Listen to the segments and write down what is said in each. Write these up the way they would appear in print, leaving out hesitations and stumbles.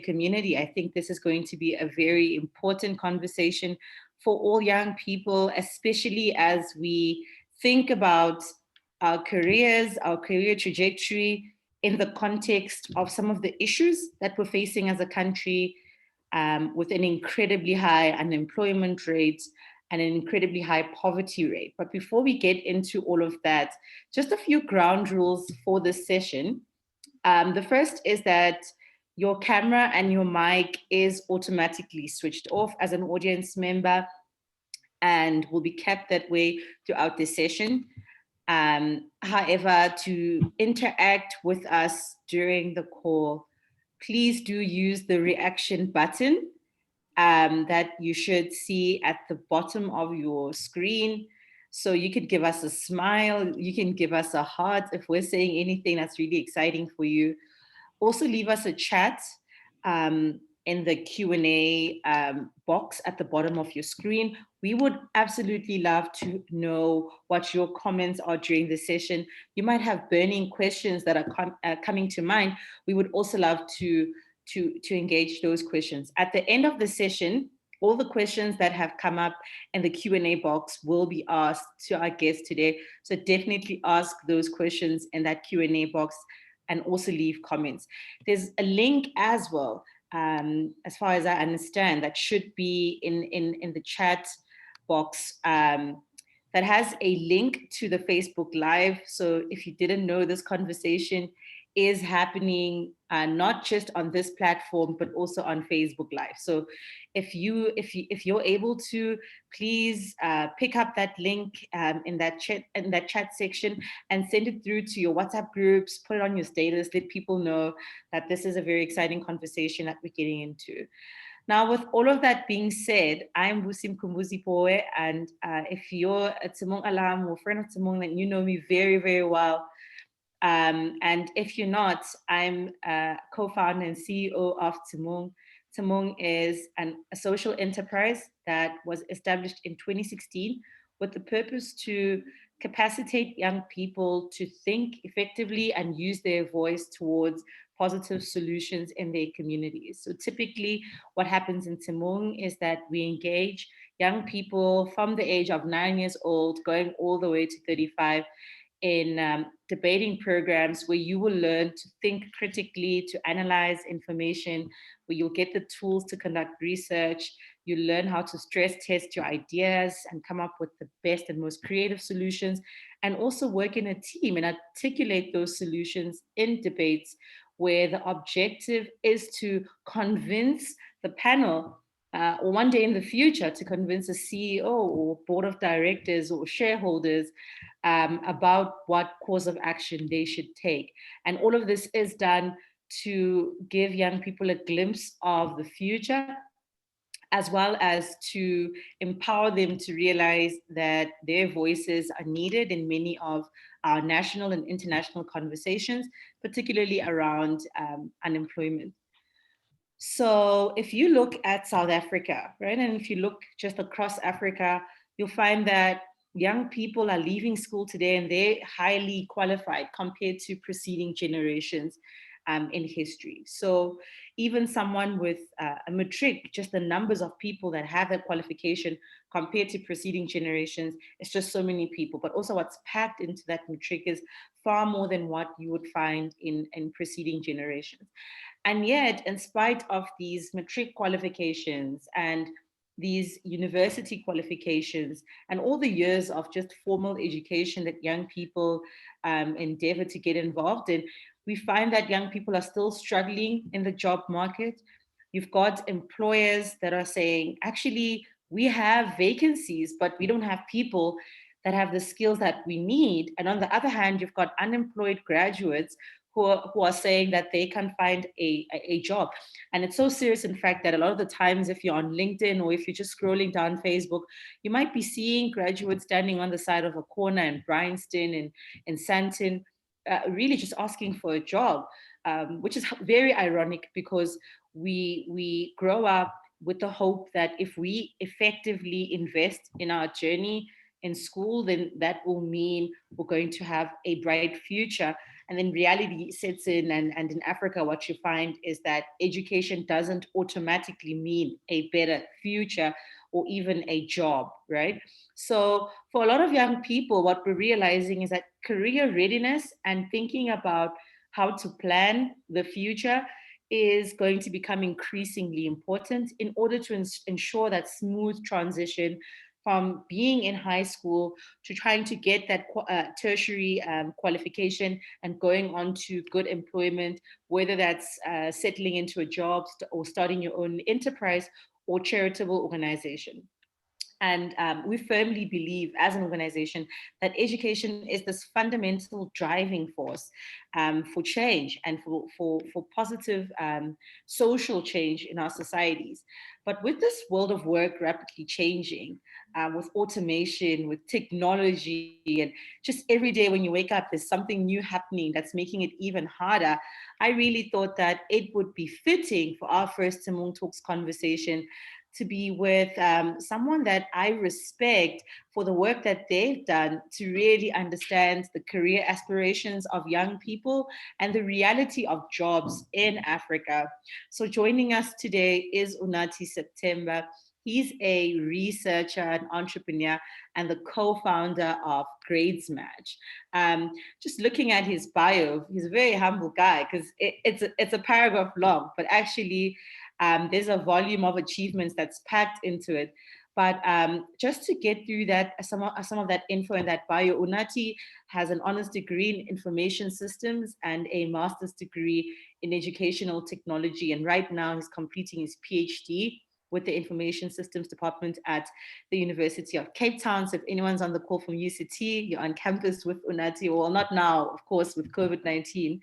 community. I think this is going to be a very important conversation for all young people, especially as we think about our careers, our career trajectory in the context of some of the issues that we're facing as a country, with an incredibly high unemployment rate and an incredibly high poverty rate. But before we get into all of that, just a few ground rules for this session. The first is that your camera and your mic is automatically switched off as an audience member and will be kept that way throughout the session. However, to interact with us during the call, please do use the reaction button that you should see at the bottom of your screen. So you could give us a smile, you can give us a heart if we're saying anything that's really exciting for you. Also leave us a chat in the Q&A box at the bottom of your screen. We would absolutely love to know what your comments are during the session. You might have burning questions that are coming to mind. We would also love to engage those questions. At the end of the session, all the questions that have come up in the Q&A box will be asked to our guests today. So definitely ask those questions in that Q&A box and also leave comments. There's a link as well, as far as I understand, that should be in the chat box that has a link to the Facebook Live. So if you didn't know, this conversation is happening not just on this platform, but also on Facebook Live. So if you're able to, please pick up that link in that chat section and send it through to your WhatsApp groups, put it on your status, let people know that this is a very exciting conversation that we're getting into. Now, with all of that being said, I'm Busi Mkumbuzi Poe, and if you're a Tshimong alum or friend of Tshimong, then you know me very, very well. And if you're not, I'm a co-founder and CEO of Tshimong. Tshimong is a social enterprise that was established in 2016 with the purpose to capacitate young people to think effectively and use their voice towards positive solutions in their communities. So typically what happens in Tshimong is that we engage young people from the age of 9 years old going all the way to 35 in debating programs where you will learn to think critically, to analyze information, where you'll get the tools to conduct research, you learn how to stress test your ideas and come up with the best and most creative solutions, and also work in a team and articulate those solutions in debates where the objective is to convince the panel or one day in the future to convince a CEO or board of directors or shareholders about what course of action they should take. And all of this is done to give young people a glimpse of the future, as well as to empower them to realize that their voices are needed in many of our national and international conversations, particularly around unemployment. So if you look at South Africa, right, and if you look just across Africa, you'll find that young people are leaving school today and they're highly qualified compared to preceding generations in history. So even someone with a matric, just the numbers of people that have that qualification compared to preceding generations, it's just so many people. But also what's packed into that matric is far more than what you would find in preceding generations. And yet, in spite of these matric qualifications and these university qualifications and all the years of just formal education that young people endeavor to get involved in, we find that young people are still struggling in the job market. You've got employers that are saying, actually, we have vacancies, but we don't have people that have the skills that we need. And on the other hand, you've got unemployed graduates who are saying that they can find a job. And it's so serious, in fact, that a lot of the times, if you're on LinkedIn or if you're just scrolling down Facebook, you might be seeing graduates standing on the side of a corner in Bryanston and in Sandton, really just asking for a job, which is very ironic because we grow up with the hope that if we effectively invest in our journey in school, then that will mean we're going to have a bright future. And then reality sets in, and in Africa, what you find is that education doesn't automatically mean a better future or even a job, right? So for a lot of young people, what we're realizing is that career readiness and thinking about how to plan the future is going to become increasingly important in order to ensure that smooth transition from being in high school to trying to get that tertiary qualification and going on to good employment, whether that's settling into a job or starting your own enterprise or charitable organization. And we firmly believe as an organization that education is this fundamental driving force for change and for positive social change in our societies. But with this world of work rapidly changing, with automation, with technology, and just every day when you wake up, there's something new happening that's making it even harder. I really thought that it would be fitting for our first Tshimong Talks conversation to be with someone that I respect for the work that they've done to really understand the career aspirations of young people and the reality of jobs in Africa. So joining us today is Unathi September. He's a researcher and entrepreneur and the co-founder of Grades Match. Just looking at his bio, he's a very humble guy because it's a paragraph long, but actually there's a volume of achievements that's packed into it. But just to get through that, some of that info in that bio, Unathi has an honors degree in information systems and a master's degree in educational technology. And right now he's completing his PhD with the information systems department at the University of Cape Town. So if anyone's on the call from UCT, you're on campus with Unathi, well, not now, of course, with COVID-19.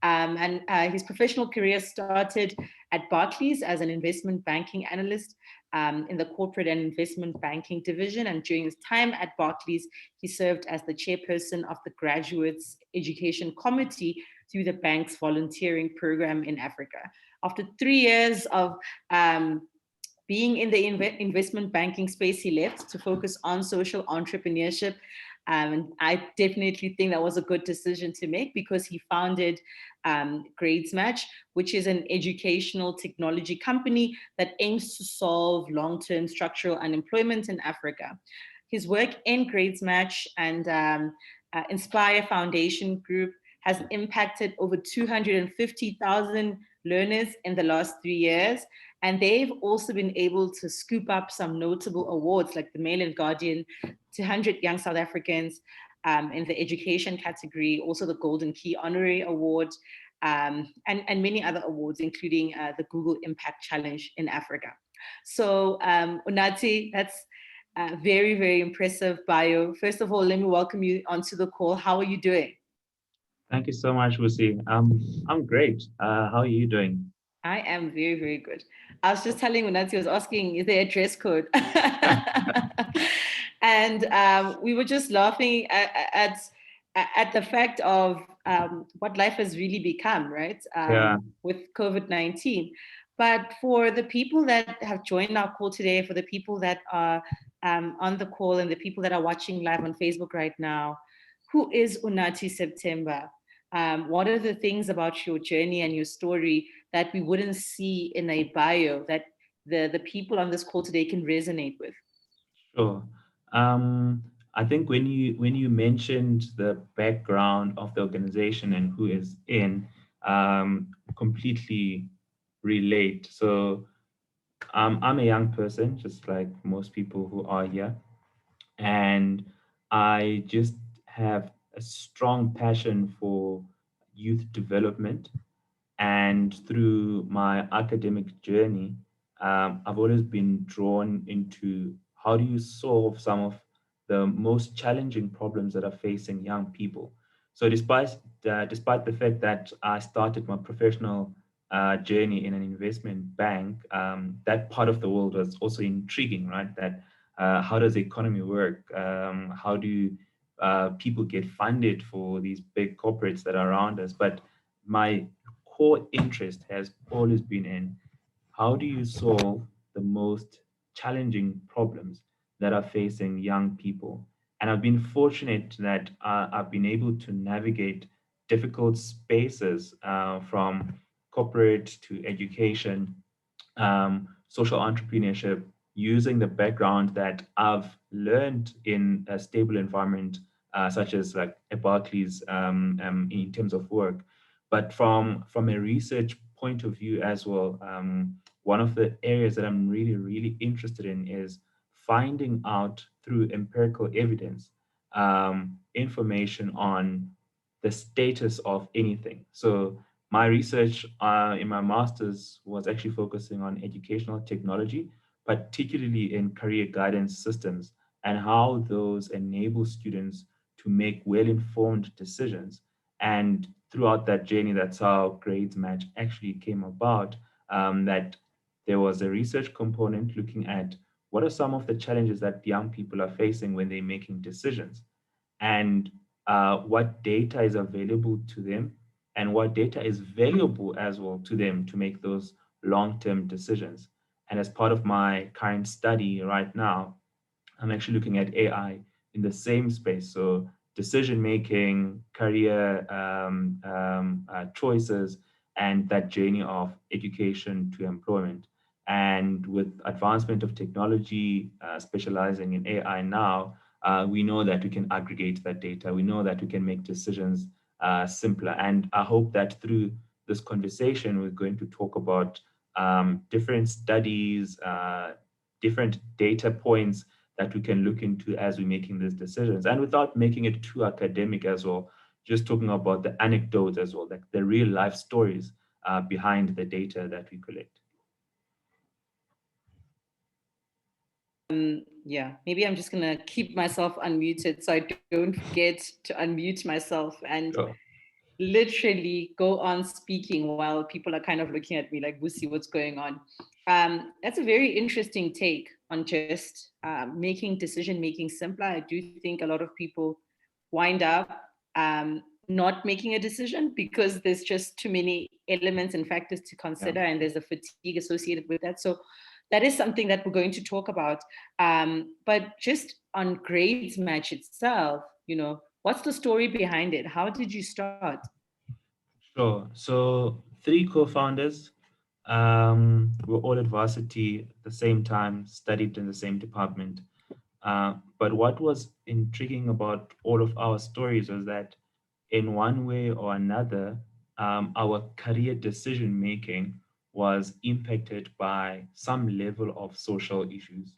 And his professional career started at Barclays as an investment banking analyst in the corporate and investment banking division. And during his time at Barclays, he served as the chairperson of the Graduates Education Committee through the bank's volunteering program in Africa. After 3 years of being in the investment banking space, he left to focus on social entrepreneurship. And I definitely think that was a good decision to make because he founded Grades Match, which is an educational technology company that aims to solve long-term structural unemployment in Africa. His work in Grades Match and Inspire Foundation Group has impacted over 250,000 learners in the last 3 years. And they've also been able to scoop up some notable awards like the Mail and Guardian to 100 Young South Africans in the education category, also the Golden Key Honorary Award, and many other awards, including the Google Impact Challenge in Africa. So Unathi, that's a very, very impressive bio. First of all, let me welcome you onto the call. How are you doing? Thank you so much, Lucy. I'm great. How are you doing? I am very, very good. I was just telling Unathi, I was asking, is there a dress code? And we were just laughing at the fact of what life has really become, right? Yeah, With COVID-19. But for the people that have joined our call today, for the people that are on the call and the people that are watching live on Facebook right now, who is Unathi September? What are the things about your journey and your story that we wouldn't see in a bio that the people on this call today can resonate with? sure. Um, I think when you mentioned the background of the organization and who is in, completely relate. So I'm a young person, just like most people who are here, and I just have a strong passion for youth development. And through my academic journey, I've always been drawn into how do you solve some of the most challenging problems that are facing young people. So despite the fact that I started my professional journey in an investment bank, that part of the world was also intriguing, right? That how does the economy work? How do people get funded for these big corporates that are around us? But my core interest has always been in how do you solve the most challenging problems that are facing young people. And I've been fortunate that I've been able to navigate difficult spaces, from corporate to education, social entrepreneurship, using the background that I've learned in a stable environment, such as like at Barclays, in terms of work. But from a research point of view as well, one of the areas that I'm really, really interested in is finding out through empirical evidence, information on the status of anything. So my research, in my master's, was actually focusing on educational technology, particularly in career guidance systems and how those enable students to make well-informed decisions. And throughout that journey, that's how Grades Match actually came about. That there was a research component looking at what are some of the challenges that young people are facing when they're making decisions, and what data is available to them, and what data is valuable as well to them to make those long-term decisions. And as part of my current study right now, I'm actually looking at AI in the same space. So decision making, career choices, and that journey of education to employment. And with advancement of technology, specializing in AI now, we know that we can aggregate that data. We know that we can make decisions simpler. And I hope that through this conversation, we're going to talk about different studies, different data points that we can look into as we're making these decisions, and without making it too academic as well, just talking about the anecdotes as well, like the real life stories behind the data that we collect. Yeah, maybe I'm just gonna keep myself unmuted so I don't forget to unmute myself and Sure. literally go on speaking while people are kind of looking at me like, Busi, what's going on? That's a very interesting take on just making decision making simpler. I do think a lot of people wind up not making a decision because there's just too many elements and factors to Yeah. consider, and there's a fatigue associated with that. So that is something that we're going to talk about. But just on grades match itself, what's the story behind it? How did you start? Sure. So three co-founders, were all at varsity at the same time, studied in the same department. But what was intriguing about all of our stories was that in one way or another, our career decision making was impacted by some level of social issues.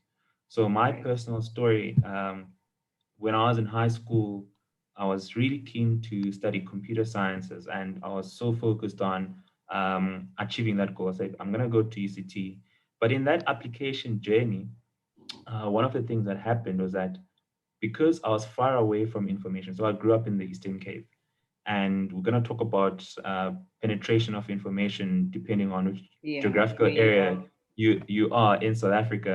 So my Right. personal story, when I was in high school, I was really keen to study computer sciences, and I was so focused on achieving that goal. I said, I'm going to go to UCT. But in that application journey, one of the things that happened was that because I was far away from information, so I grew up in the Eastern Cape, and we're going to talk about penetration of information depending on which Yeah, geographical where you area are. you are in South Africa.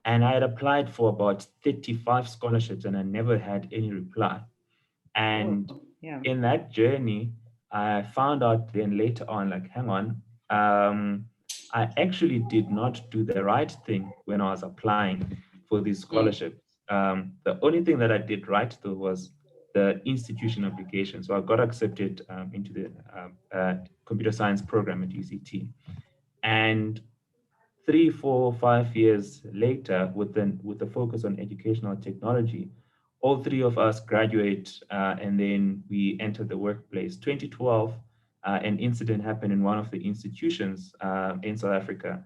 And I had applied for about 35 scholarships and I never had any reply. Oh, And yeah. in that journey, I found out then later on, like, hang on, I actually did not do the right thing when I was applying for these Mm. scholarships. The only thing that I did right though was the institution application. So I got accepted into the computer science program at UCT. And 3, 4, 5 years later, with the focus on educational technology, all three of us graduate, and then we enter the workplace. 2012, an incident happened in one of the institutions in South Africa,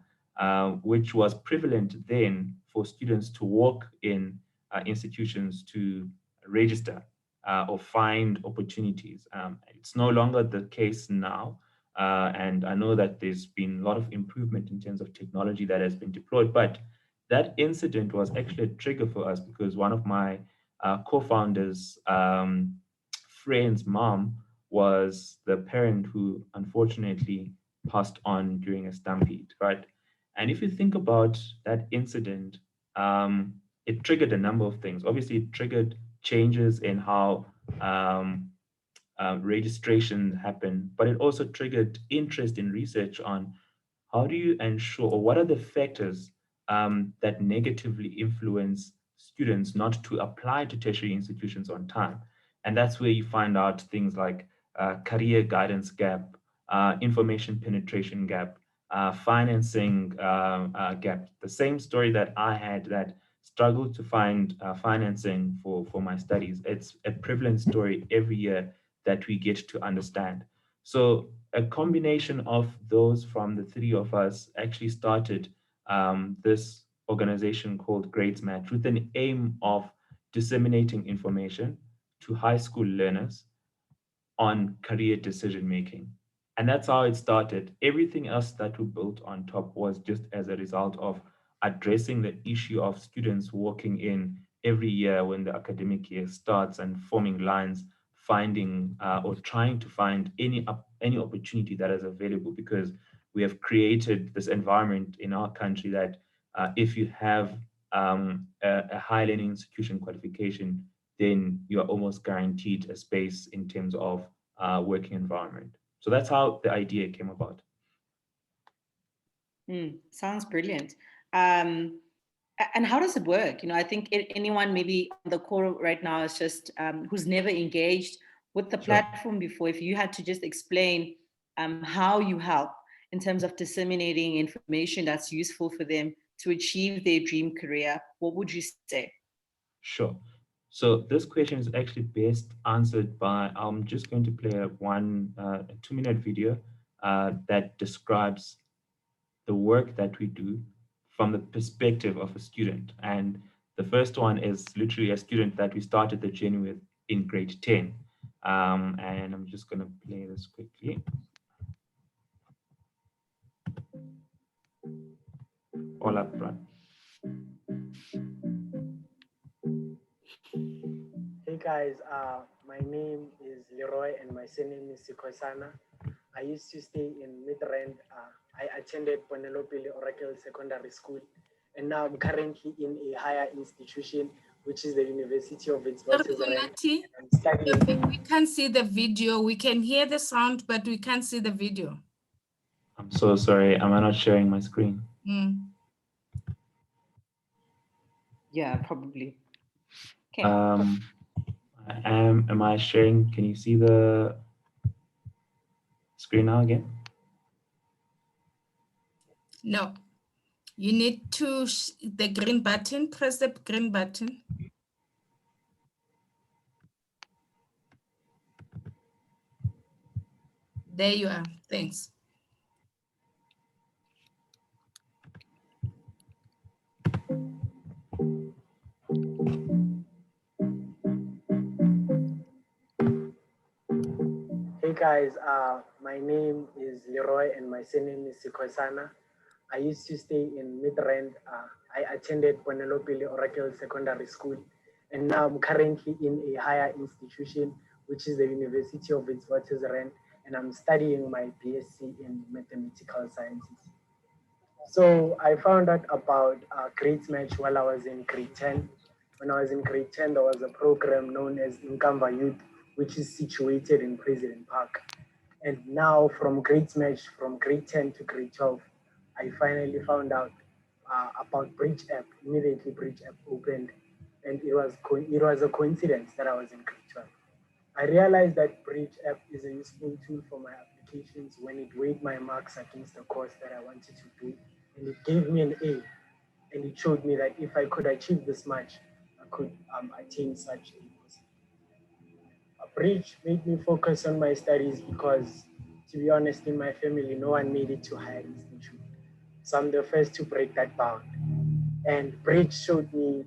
which was prevalent then for students to walk in institutions to register or find opportunities. It's no longer the case now, and I know that there's been a lot of improvement in terms of technology that has been deployed. But that incident was actually a trigger for us because one of my co-founders' friend's mom was the parent who unfortunately passed on during a stampede, right? And if you think about that incident, it triggered a number of things. Obviously, it triggered changes in how um, registration happened, but it also triggered interest in research on how do you ensure, or what are the factors that negatively influence students not to apply to tertiary institutions on time. And that's where you find out things like career guidance gap, information penetration gap, financing gap. The same story that I had, that struggled to find financing for my studies. It's a prevalent story every year that we get to understand. So a combination of those from the three of us actually started this organization called Grades Match with an aim of disseminating information to high school learners on career decision making. And that's how it started. Everything else that we built on top was just as a result of addressing the issue of students walking in every year when the academic year starts and forming lines, finding or trying to find any opportunity that is available, because we have created this environment in our country that if you have a high learning institution qualification, then you're almost guaranteed a space in terms of working environment. So that's how the idea came about. Sounds brilliant. And how does it work? I think anyone maybe on the call right now is just who's never engaged with the Sure. platform before. If you had to just explain how you help in terms of disseminating information that's useful for them to achieve their dream career, what would you say? Sure. So this question is actually best answered by, I'm just going to play a 2-minute video that describes the work that we do from the perspective of a student. And the first one is literally a student that we started the journey with in grade 10. And I'm just going to play this quickly. All up front. Hey guys, my name is Leroy and my surname is Sikosana. I used to stay in Midrand. I attended Ponelopele Oracle Secondary School, and now I'm currently in a higher institution, which is the University of Witwatersrand. Unathi, we can't see the video. We can hear the sound, but we can't see the video. I'm so sorry. Am I not sharing my screen? Yeah, probably. Okay. Am I sharing? Can you see the screen now again? No. You need to the green button, press the green button. There you are. Thanks. Hey guys, my name is Leroy and my surname is Sikosana. I used to stay in Midrand. I attended Ponelopele Oracle Secondary School, and now I'm currently in a higher institution, which is the University of Witwatersrand, and I'm studying my BSc in Mathematical Sciences. So I found out about Grades Match while I was in grade 10. When I was in grade 10, there was a program known as Nkamba Youth, which is situated in President Park. And now from Grades Match, from grade 10 to grade 12, I finally found out about Bridge App. Immediately Bridge App opened, and it was a coincidence that I was in grade 12. I realized that Bridge App is a useful tool for my applications when it weighed my marks against the course that I wanted to do, and it gave me an A, and it showed me that if I could achieve this much, I could attain such a position. Bridge made me focus on my studies because, to be honest, in my family, no one made it to higher institute. So I'm the first to break that bound. And Bridge showed me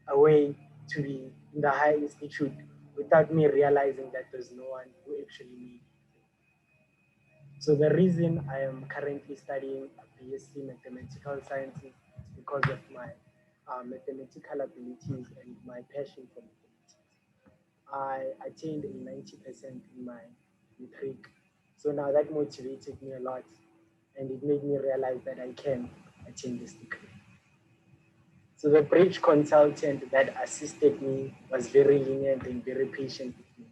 a way to be in the higher institute without me realizing that there's no one who actually made it. So the reason I am currently studying BSc Mathematical Sciences is because of my mathematical abilities and my passion for mathematics. I attained a 90% in my matric. So now that motivated me a lot, and it made me realize that I can attain this degree. So the bridge consultant that assisted me was very lenient and very patient with me.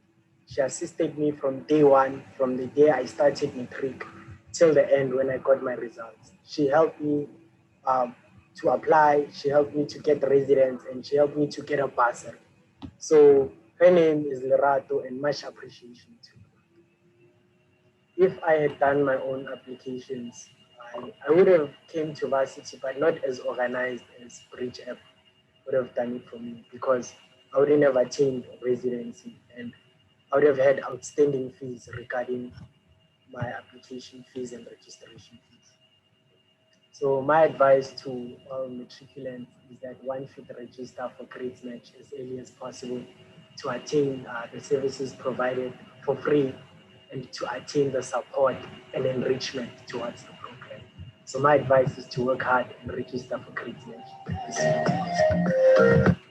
She assisted me from day one, from the day I started matric till the end when I got my results. She helped me to apply, she helped me to get residence, and she helped me to get a bursary. So her name is Lerato, and much appreciation to her. if I had done my own applications, I would have came to varsity, but not as organized as Bridge App would have done it for me, because I wouldn't have attained residency, and I would have had outstanding fees regarding my application fees and registration fees. So my advice to all matriculants is that one should register for Grades Match as early as possible to attain the services provided for free, and to attain the support and enrichment towards the program. So my advice is to work hard and register for Grades Match.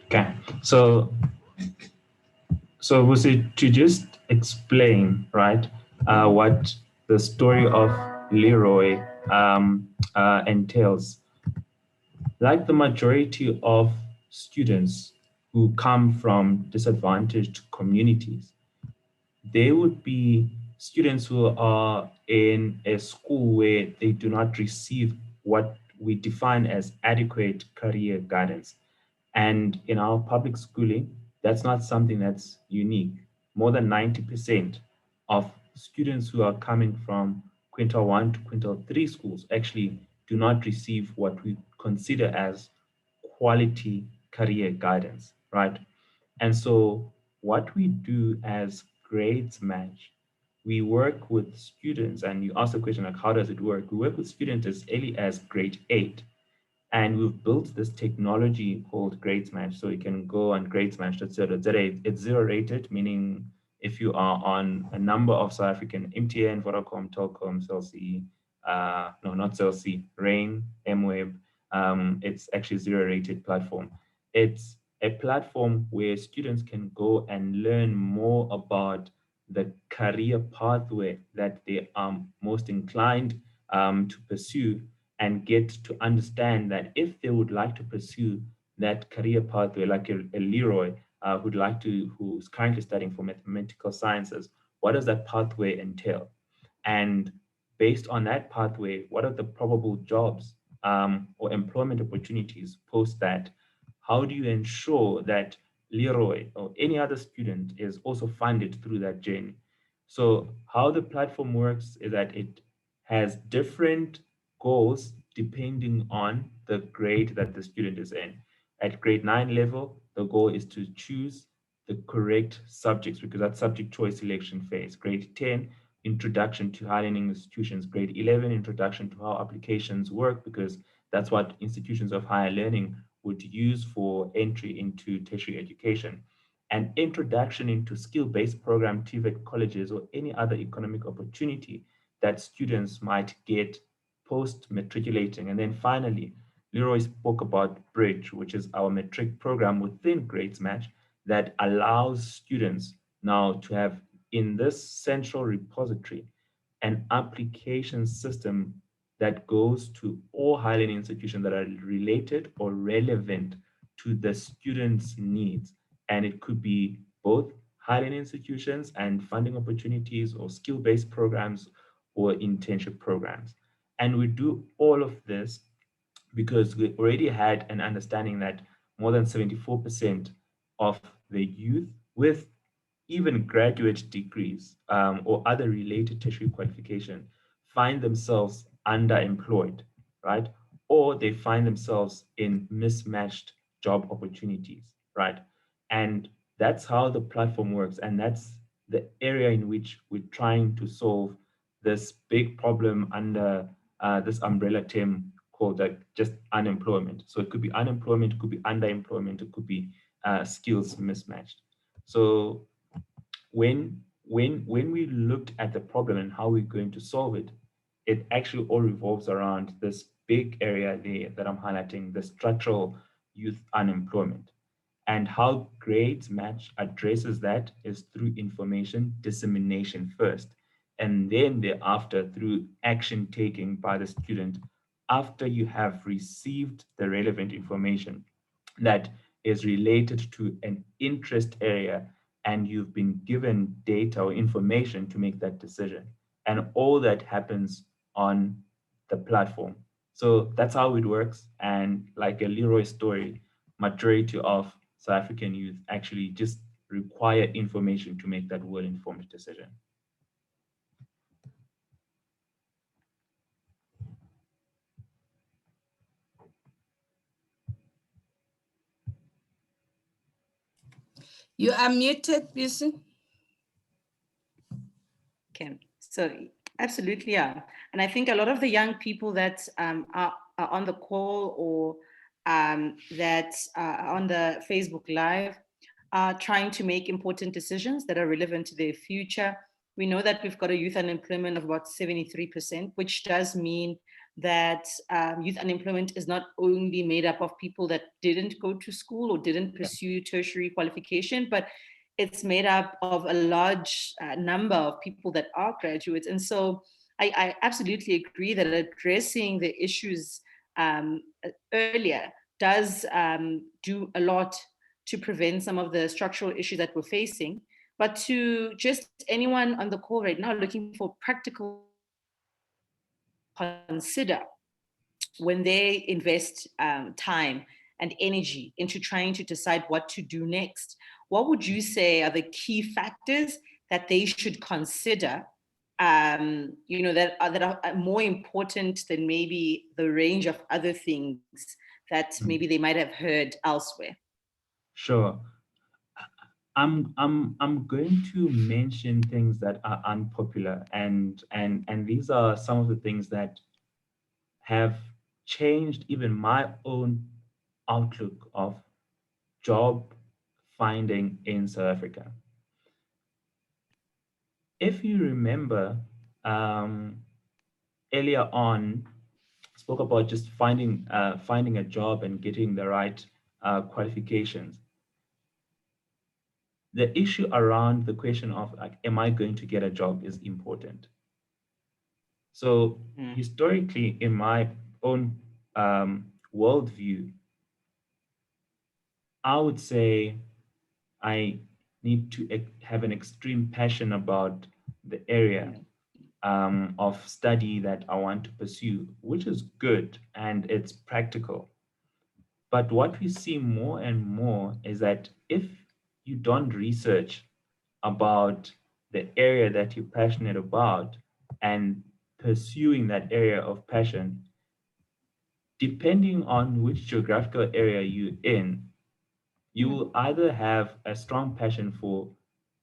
Okay, so was it to just explain, right, what the story of Leroy entails? Like the majority of students who come from disadvantaged communities, they would be students who are in a school where they do not receive what we define as adequate career guidance. And in our public schooling, that's not something that's unique. More than 90% of students who are coming from quintile 1 to quintile 3 schools actually do not receive what we consider as quality career guidance, right? And so, what we do as grades match, we work with students, and you ask the question like, how does it work? We work with students as early as grade 8, and we've built this technology called GradesMatch. So you can go on gradesmatch.co.za. It's zero rated, meaning if you are on a number of South African MTN, Vodacom, Telkom, Cell C, no, not Cell C, Rain, MWeb, it's actually zero rated platform. It's a platform where students can go and learn more about the career pathway that they are most inclined to pursue, and get to understand that if they would like to pursue that career pathway, like a Leroy who's currently studying for mathematical sciences, what does that pathway entail? And based on that pathway, what are the probable jobs or employment opportunities post that? How do you ensure that Leroy or any other student is also funded through that journey? So how the platform works is that it has different goals depending on the grade that the student is in. At grade 9 level, the goal is to choose the correct subjects because that's subject choice selection phase. Grade 10, introduction to higher learning institutions. Grade 11, introduction to how applications work because that's what institutions of higher learning would use for entry into tertiary education. An introduction into skill-based program, TVET colleges, or any other economic opportunity that students might get post-matriculating. And then finally, Leroy spoke about Bridge, which is our matric program within Grades Match that allows students now to have in this central repository an application system that goes to all higher learning institutions that are related or relevant to the student's needs. And it could be both higher learning institutions and funding opportunities or skill-based programs or internship programs. And we do all of this because we already had an understanding that more than 74% of the youth with even graduate degrees or other related tertiary qualification find themselves underemployed, right? Or they find themselves in mismatched job opportunities, right? And that's how the platform works. And that's the area in which we're trying to solve this big problem under this umbrella term called just unemployment. So it could be unemployment, it could be underemployment, it could be skills mismatched. So when we looked at the problem and how we're going to solve it, it actually all revolves around this big area there that I'm highlighting, the structural youth unemployment. And how Grades Match addresses that is through information dissemination first, and then thereafter through action taking by the student after you have received the relevant information that is related to an interest area and you've been given data or information to make that decision. And all that happens on the platform. So that's how it works. And like a Leroy story, majority of South African youth actually just require information to make that well-informed decision. You are muted, Bisi. Okay, so absolutely, yeah. And I think a lot of the young people that are on the call or that are on the Facebook Live are trying to make important decisions that are relevant to their future. We know that we've got a youth unemployment of about 73%, which does mean that youth unemployment is not only made up of people that didn't go to school or didn't pursue tertiary qualification, but it's made up of a large number of people that are graduates. And so I absolutely agree that addressing the issues earlier does do a lot to prevent some of the structural issues that we're facing. But to just anyone on the call right now looking for practical consider when they invest time and energy into trying to decide what to do next, what would you say are the key factors that they should consider, that are more important than maybe the range of other things that maybe they might have heard elsewhere? Sure. I'm going to mention things that are unpopular, and these are some of the things that have changed even my own outlook of job finding in South Africa. If you remember, um, earlier on, spoke about just finding a job and getting the right qualifications. The issue around the question of like, am I going to get a job is important. So historically, in my own worldview, I would say I need to have an extreme passion about the area of study that I want to pursue, which is good and it's practical. But what we see more and more is that if you don't research about the area that you're passionate about and pursuing that area of passion, depending on which geographical area you're in, you will either have a strong passion for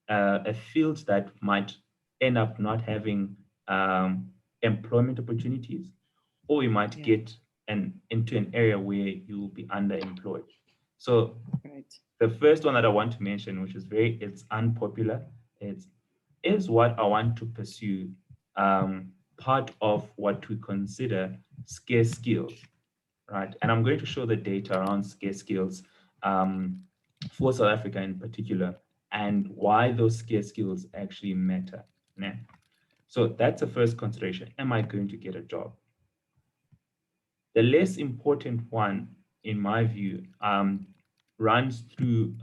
a field that might end up not having employment opportunities, or you might get into an area where you will be underemployed. So the first one that I want to mention, which is it's unpopular, is what I want to pursue part of what we consider scarce skills, right? And I'm going to show the data around scarce skills for South Africa in particular, and why those scarce skills actually matter. Né? So that's the first consideration. Am I going to get a job? The less important one, in my view, runs through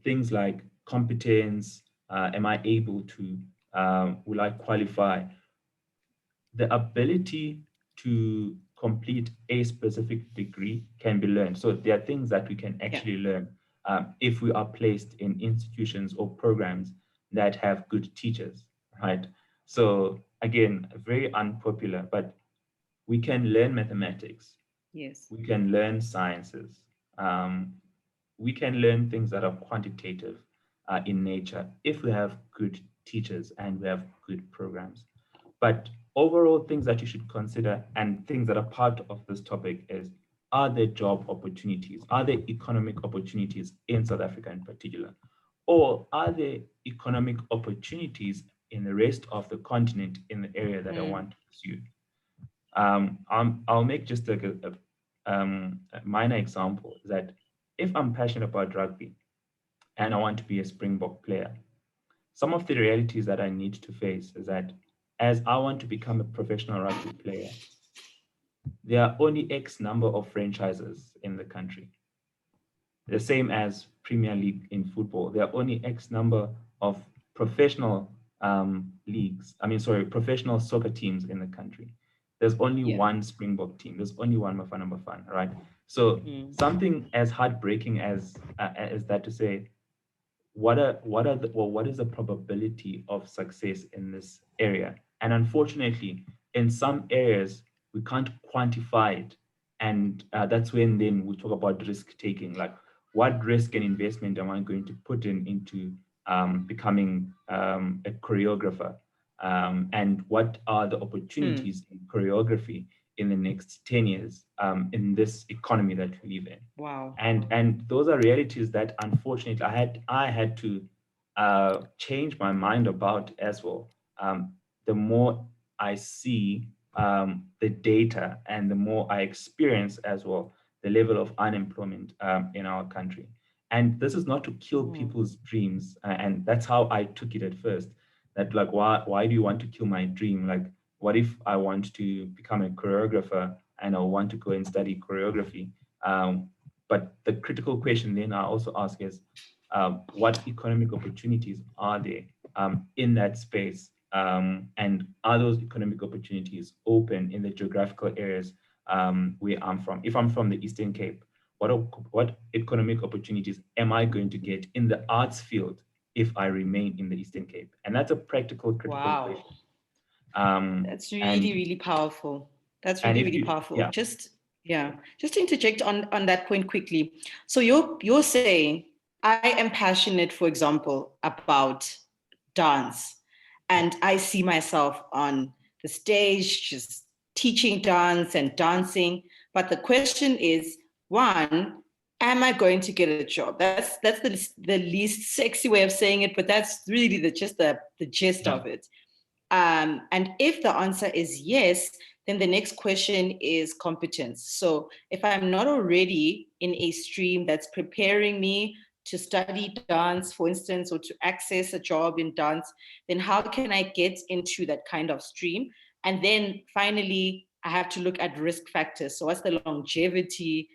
things like competence. Am I able to, will I qualify? The ability to complete a specific degree can be learned. So there are things that we can actually learn if we are placed in institutions or programs that have good teachers, right? So again, very unpopular, but we can learn mathematics. Yes. We can learn sciences. We can learn things that are quantitative in nature if we have good teachers and we have good programs. But overall, things that you should consider and things that are part of this topic is, are there job opportunities? Are there economic opportunities in South Africa in particular? Or are there economic opportunities in the rest of the continent in the area that I want to pursue? I'll make just a minor example that if I'm passionate about rugby and I want to be a Springbok player, some of the realities that I need to face is that as I want to become a professional rugby player, there are only X number of franchises in the country. The same as Premier League in football. There are only X number of professional professional soccer teams in the country. There's only one Springbok team. There's only one Bafana Bafana, right? So something as heartbreaking as that to say, what is the probability of success in this area? And unfortunately, in some areas, we can't quantify it. And that's when then we talk about risk taking. Like, what risk and investment am I going to put into becoming a choreographer? And what are the opportunities in choreography in the next 10 years in this economy that we live in? Wow. And those are realities that unfortunately I had to change my mind about as well. The more I see the data and the more I experience as well the level of unemployment in our country. And this is not to kill people's dreams. And that's how I took it at first. That like, why do you want to kill my dream? Like, what if I want to become a choreographer and I want to go and study choreography? But the critical question then I also ask is, what economic opportunities are there in that space? And are those economic opportunities open in the geographical areas where I'm from? If I'm from the Eastern Cape, what economic opportunities am I going to get in the arts field if I remain in the Eastern Cape? And that's a practical, critical Wow. question. That's really, And really powerful. That's and really, if really you, powerful. yeah, Just to interject on that point quickly. So you're saying, I am passionate, for example, about dance, and I see myself on the stage just teaching dance and dancing. But the question is, one, am I going to get a job? That's the least sexy way of saying it, but that's really the gist yeah, of it. And if the answer is yes, then the next question is competence. So if I'm not already in a stream that's preparing me to study dance, for instance, or to access a job in dance, then how can I get into that kind of stream? And then finally, I have to look at risk factors. So what's the longevity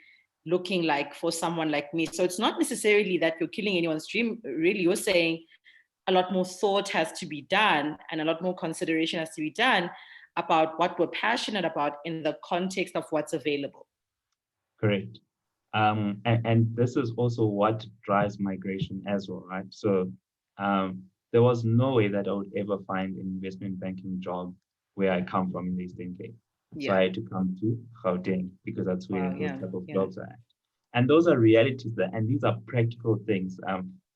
looking like for someone like me? So it's not necessarily that you're killing anyone's dream. Really, you're saying a lot more thought has to be done and a lot more consideration has to be done about what we're passionate about in the context of what's available. correct. And this is also what drives migration as well, right? So there was no way that I would ever find an investment banking job where I come from in the Eastern Cape. So I Yeah. had to come to Gauteng because that's where Wow. those Yeah. type of Yeah. jobs are at. And those are realities that, and these are practical things.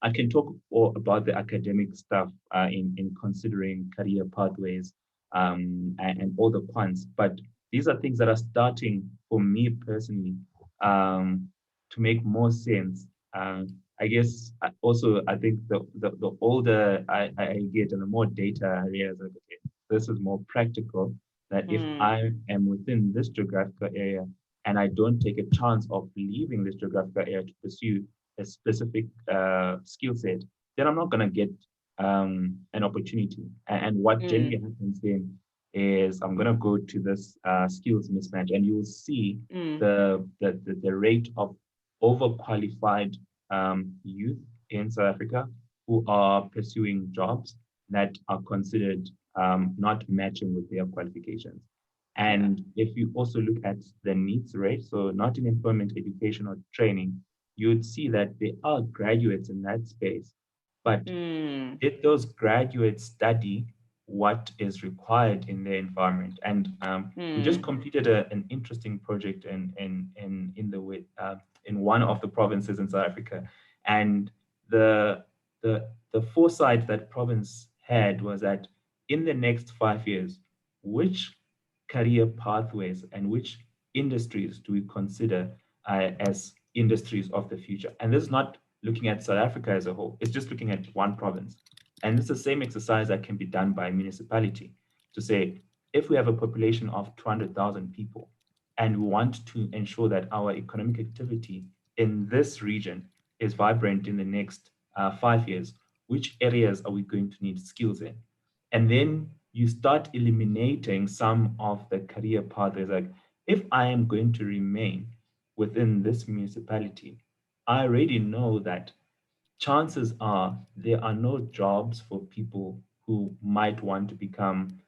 I can talk all about the academic stuff in considering career pathways and all the quants, but these are things that are starting for me personally to make more sense. I guess also I think the older I get and the more data I realize that okay, this is more practical. That if I am within this geographical area and I don't take a chance of leaving this geographical area to pursue a specific skill set, then I'm not going to get an opportunity. And what generally happens then is I'm going to go to this skills mismatch, and you'll see the rate of overqualified youth in South Africa who are pursuing jobs that are considered not matching with their qualifications. And if you also look at the needs rate, so not in employment, education, or training, you would see that there are graduates in that space. But did those graduates study what is required in their environment? And we just completed an interesting project in one of the provinces in South Africa, and the the foresight that province had was that in the next 5 years, which career pathways and which industries do we consider as industries of the future? And this is not looking at South Africa as a whole, it's just looking at one province. And it's the same exercise that can be done by a municipality to say, if we have a population of 200,000 people and we want to ensure that our economic activity in this region is vibrant in the next 5 years, which areas are we going to need skills in? And then you start eliminating some of the career pathways. Like, if I am going to remain within this municipality, I already know that chances are there are no jobs for people who might want to become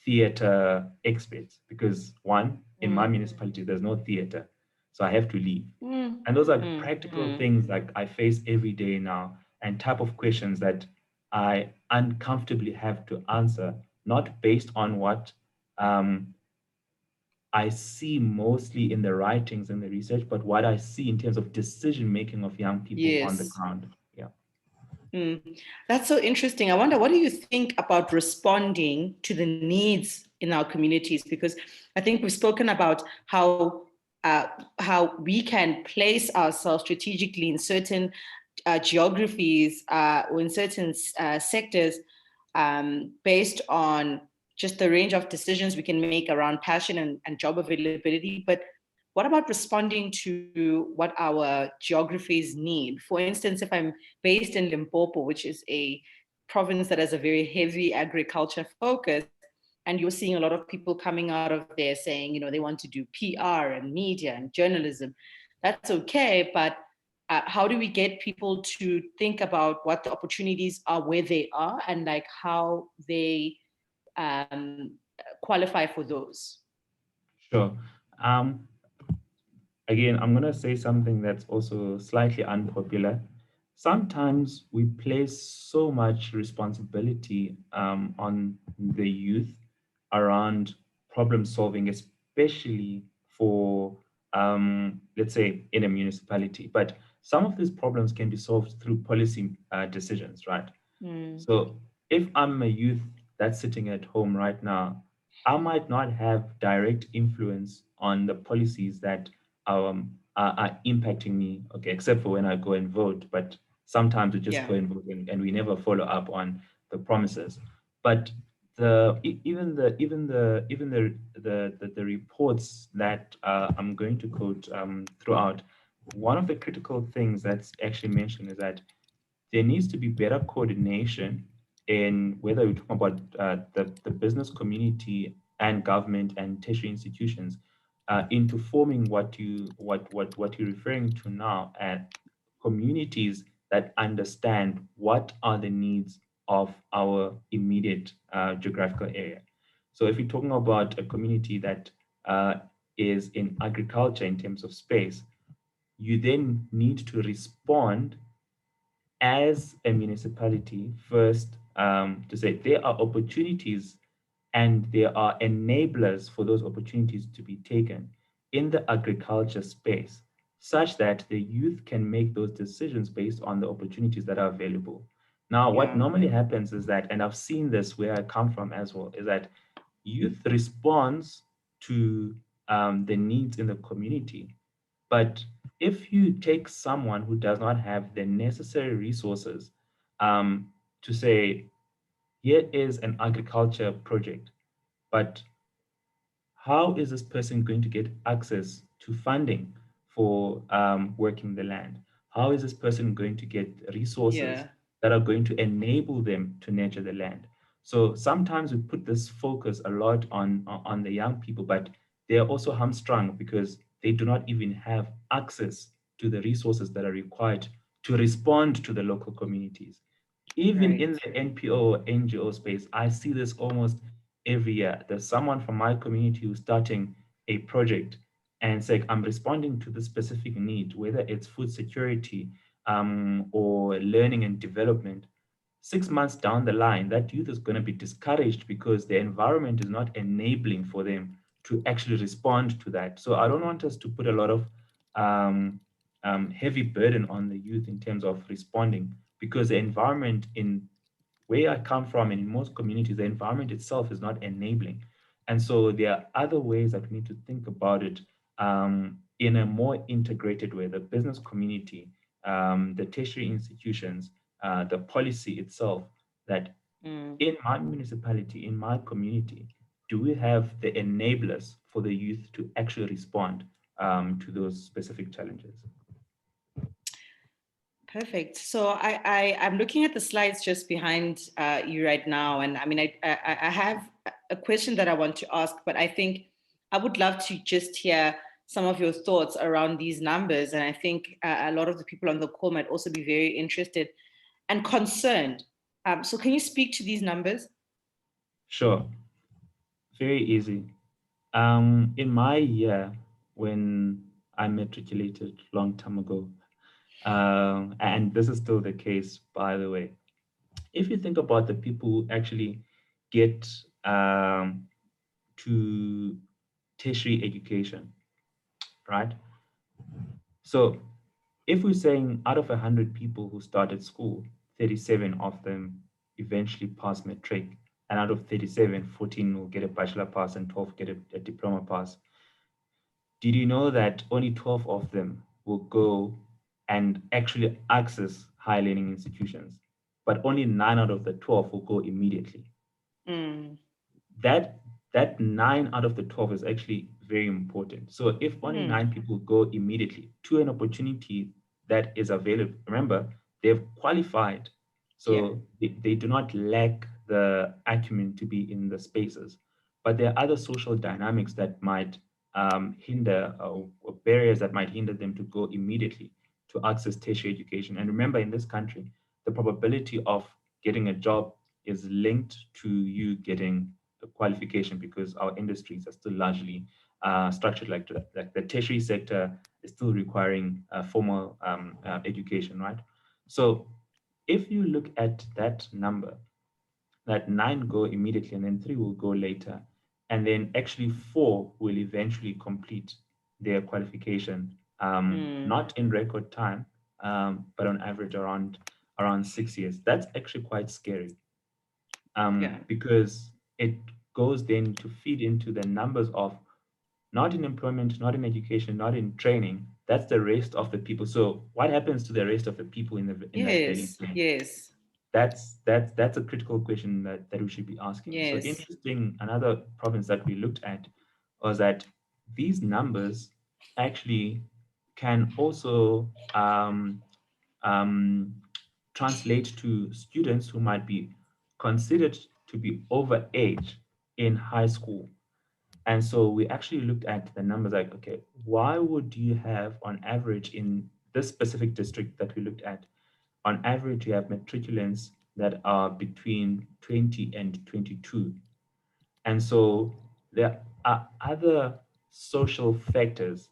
theater experts because one, in my municipality, there's no theater. So I have to leave. And those are practical things like I face every day now and type of questions that I uncomfortably have to answer, not based on what um, I see mostly in the writings and the research, but what I see in terms of decision making of young people on the Yes. ground. Yeah. That's so interesting. I wonder, what do you think about responding to the needs in our communities? Because I think we've spoken about how we can place ourselves strategically in certain geographies or in certain sectors based on just the range of decisions we can make around passion and job availability. But what about responding to what our geographies need? For instance, if I'm based in Limpopo, which is a province that has a very heavy agriculture focus, and you're seeing a lot of people coming out of there saying, they want to do PR and media and journalism, that's okay, but how do we get people to think about what the opportunities are where they are and like how they um, qualify for those? Sure. Um, Again, I'm going to say something that's also slightly unpopular. Sometimes we place so much responsibility on the youth around problem solving, especially for, let's say, in a municipality. But some of these problems can be solved through policy decisions, right? Mm, So if I'm a youth that's sitting at home right now, I might not have direct influence on the policies that are impacting me, okay, except for when I go and vote. But sometimes we just yeah, go and vote and we never follow up on the promises. But even the reports that I'm going to quote throughout, one of the critical things that's actually mentioned is that there needs to be better coordination in whether we're talking about the business community and government and tertiary institutions into forming what you're referring to now as communities that understand what are the needs of our immediate geographical area. So if you're talking about a community that is in agriculture in terms of space, you then need to respond as a municipality first, to say there are opportunities and there are enablers for those opportunities to be taken in the agriculture space such that the youth can make those decisions based on the opportunities that are available. Now, what yeah, normally happens is that, and I've seen this where I come from as well, is that youth responds to the needs in the community, but if you take someone who does not have the necessary resources to say, here is an agriculture project, but how is this person going to get access to funding for working the land? How is this person going to get resources yeah, that are going to enable them to nurture the land? So sometimes we put this focus a lot on the young people, but they are also hamstrung because they do not even have access to the resources that are required to respond to the local communities. Even right. in the NPO or NGO space, I see this almost every year. There's someone from my community who's starting a project and say, I'm responding to the specific need, whether it's food security or learning and development. 6 months down the line, that youth is going to be discouraged because the environment is not enabling for them to actually respond to that. So I don't want us to put a lot of um, heavy burden on the youth in terms of responding because the environment in where I come from and in most communities, the environment itself is not enabling. And so there are other ways that we need to think about it in a more integrated way. The business community, the tertiary institutions, the policy itself, that Mm. in my municipality, in my community, do we have the enablers for the youth to actually respond to those specific challenges? Perfect. So I'm looking at the slides just behind you right now, and I mean I have a question that I want to ask, but I think I would love to just hear some of your thoughts around these numbers, and I think a lot of the people on the call might also be very interested and concerned. So can you speak to these numbers? Sure, very easy. In my year, when I matriculated long time ago, and this is still the case, by the way, if you think about the people who actually get to tertiary education, right? So if we're saying out of 100 people who started school, 37 of them eventually pass matric, and out of 37, 14 will get a bachelor pass and 12 get a diploma pass. Did you know that only 12 of them will go and actually access higher learning institutions, but only 9 out of the 12 will go immediately? Mm. That that 9 out of the 12 is actually very important. So if only 9 people go immediately to an opportunity that is available, remember, they've qualified. Yeah. So they do not lack the acumen to be in the spaces. But there are other social dynamics that might hinder or barriers that might hinder them to go immediately to access tertiary education. And remember, in this country, the probability of getting a job is linked to you getting the qualification, because our industries are still largely structured like that. Like the tertiary sector is still requiring formal education, right? So if you look at that number, that 9 go immediately and then 3 will go later, and then actually 4 will eventually complete their qualification, not in record time, but on average around 6 years. That's actually quite scary, Yeah. because it goes then to feed into the numbers of not in employment, not in education, not in training. That's the rest of the people. So what happens to the rest of the people in that value Yes. chain? Yes. That's a critical question that we should be asking. So Yes. interesting, another province that we looked at was that these numbers actually can also um, translate to students who might be considered to be overage in high school. And so we actually looked at the numbers like, okay, why would you have on average in this specific district that we looked at, on average, you have matriculants that are between 20 and 22. And so there are other social factors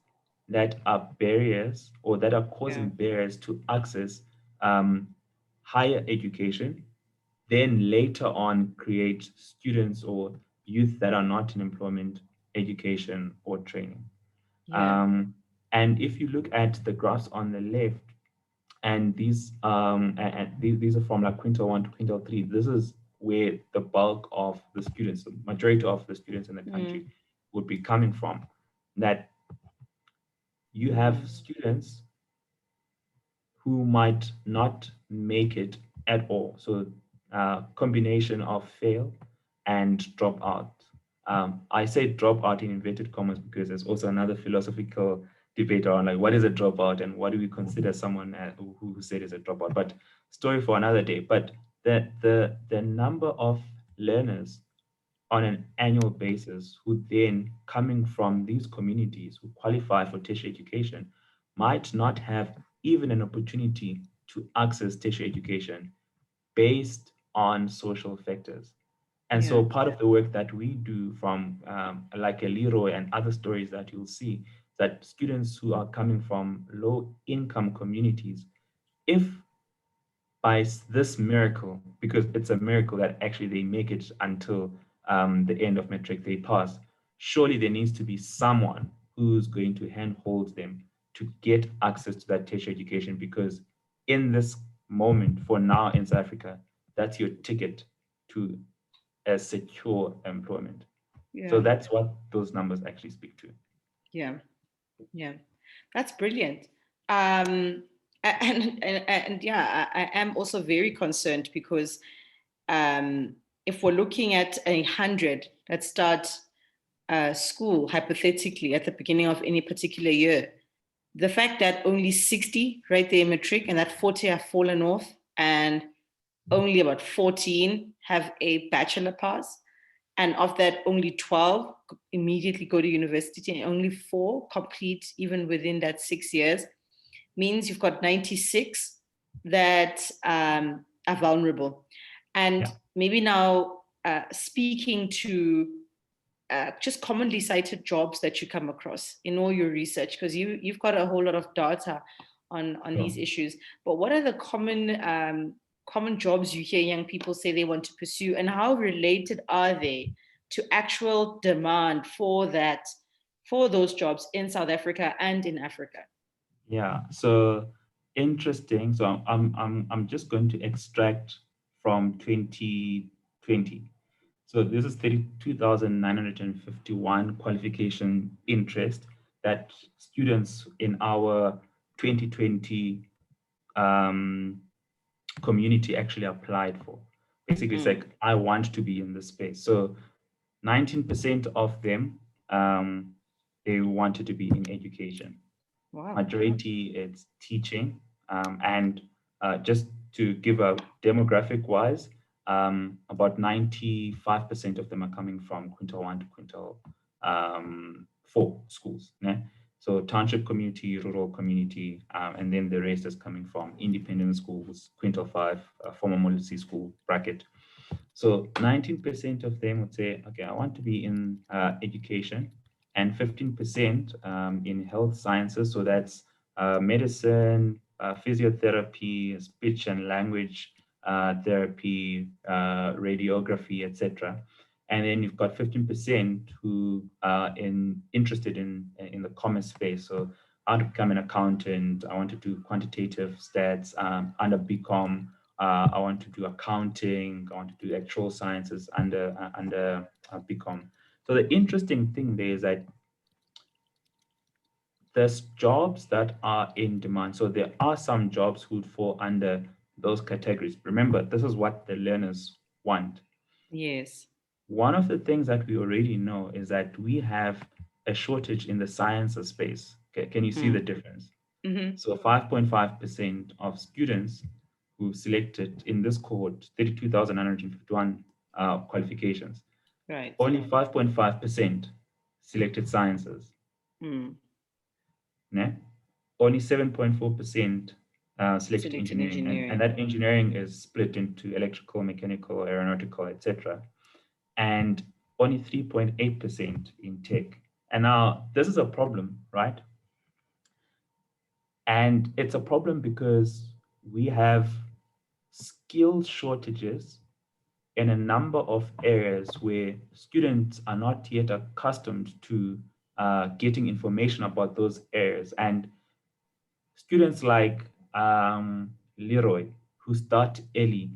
that are barriers or that are Yeah. causing barriers to access um, higher education, then later on create students or youth that are not in employment, education, or training. Yeah. And if you look at the graphs on the left, and these are from like quintile 1 to quintile 3. This is where the bulk of the students, the majority of the students in the country would be coming from. That you have students who might not make it at all. So combination of fail and drop out. I say drop out in inverted commas because there's also another philosophical debate around like what is a dropout and what do we consider someone who said is a dropout. But story for another day. But the number of learners on an annual basis who then coming from these communities who qualify for tertiary education might not have even an opportunity to access tertiary education based on social factors. And so Yeah. part of the work that we do from like a Leroy and other stories that you'll see, that students who are coming from low income communities, if by this miracle, because it's a miracle that actually they make it until the end of matric, they pass. Surely there needs to be someone who's going to handhold them to get access to that tertiary education, because in this moment, for now in South Africa, that's your ticket to a secure employment. So Yeah. that's what those numbers actually speak to. Yeah. Yeah. That's brilliant. And yeah, I am also very concerned because if we're looking at 100 that start school hypothetically at the beginning of any particular year, the fact that only 60 write their matric and that 40 have fallen off and only about 14 have a bachelor pass, and of that only 12 immediately go to university and only 4 complete even within that 6 years, means you've got 96 that are vulnerable. And Yeah. maybe now speaking to just commonly cited jobs that you come across in all your research, because you've got a whole lot of data on Sure. these issues. But what are the common jobs you hear young people say they want to pursue, and how related are they to actual demand for that for those jobs in South Africa and in Africa? Yeah, so interesting. So I'm just going to extract from 2020. So this is 32,951 qualification interest that students in our 2020 um, community actually applied for. Basically, it's like, I want to be in this space. So 19% of them, they wanted to be in education. Wow. Majority, it's teaching. And just to give a demographic wise, about 95% of them are coming from quintile 1 to quintile 4 schools. Né? So township community, rural community, and then the rest is coming from independent schools, quintile 5, former Molisi school bracket. So 19% of them would say, okay, I want to be in education, and 15% in health sciences. So that's medicine, physiotherapy, speech and language therapy, radiography, etc. And then you've got 15% who are interested in the commerce space. So I want to become an accountant. I want to do quantitative stats under BCom. I want to do accounting. I want to do actual sciences under BCom. So the interesting thing there is that there's jobs that are in demand. So there are some jobs who would fall under those categories. Remember, this is what the learners want. Yes. One of the things that we already know is that we have a shortage in the sciences space. Okay, can you see the difference? Mm-hmm. So 5.5% of students who selected in this cohort, 32,951 qualifications, Right. only 5.5% selected sciences. Né? Only 7.4% selected engineering. And that engineering is split into electrical, mechanical, aeronautical, etc. And only 3.8% in tech. And now this is a problem, right? And it's a problem because we have skill shortages in a number of areas where students are not yet accustomed to getting information about those areas. And students like Leroy, who start early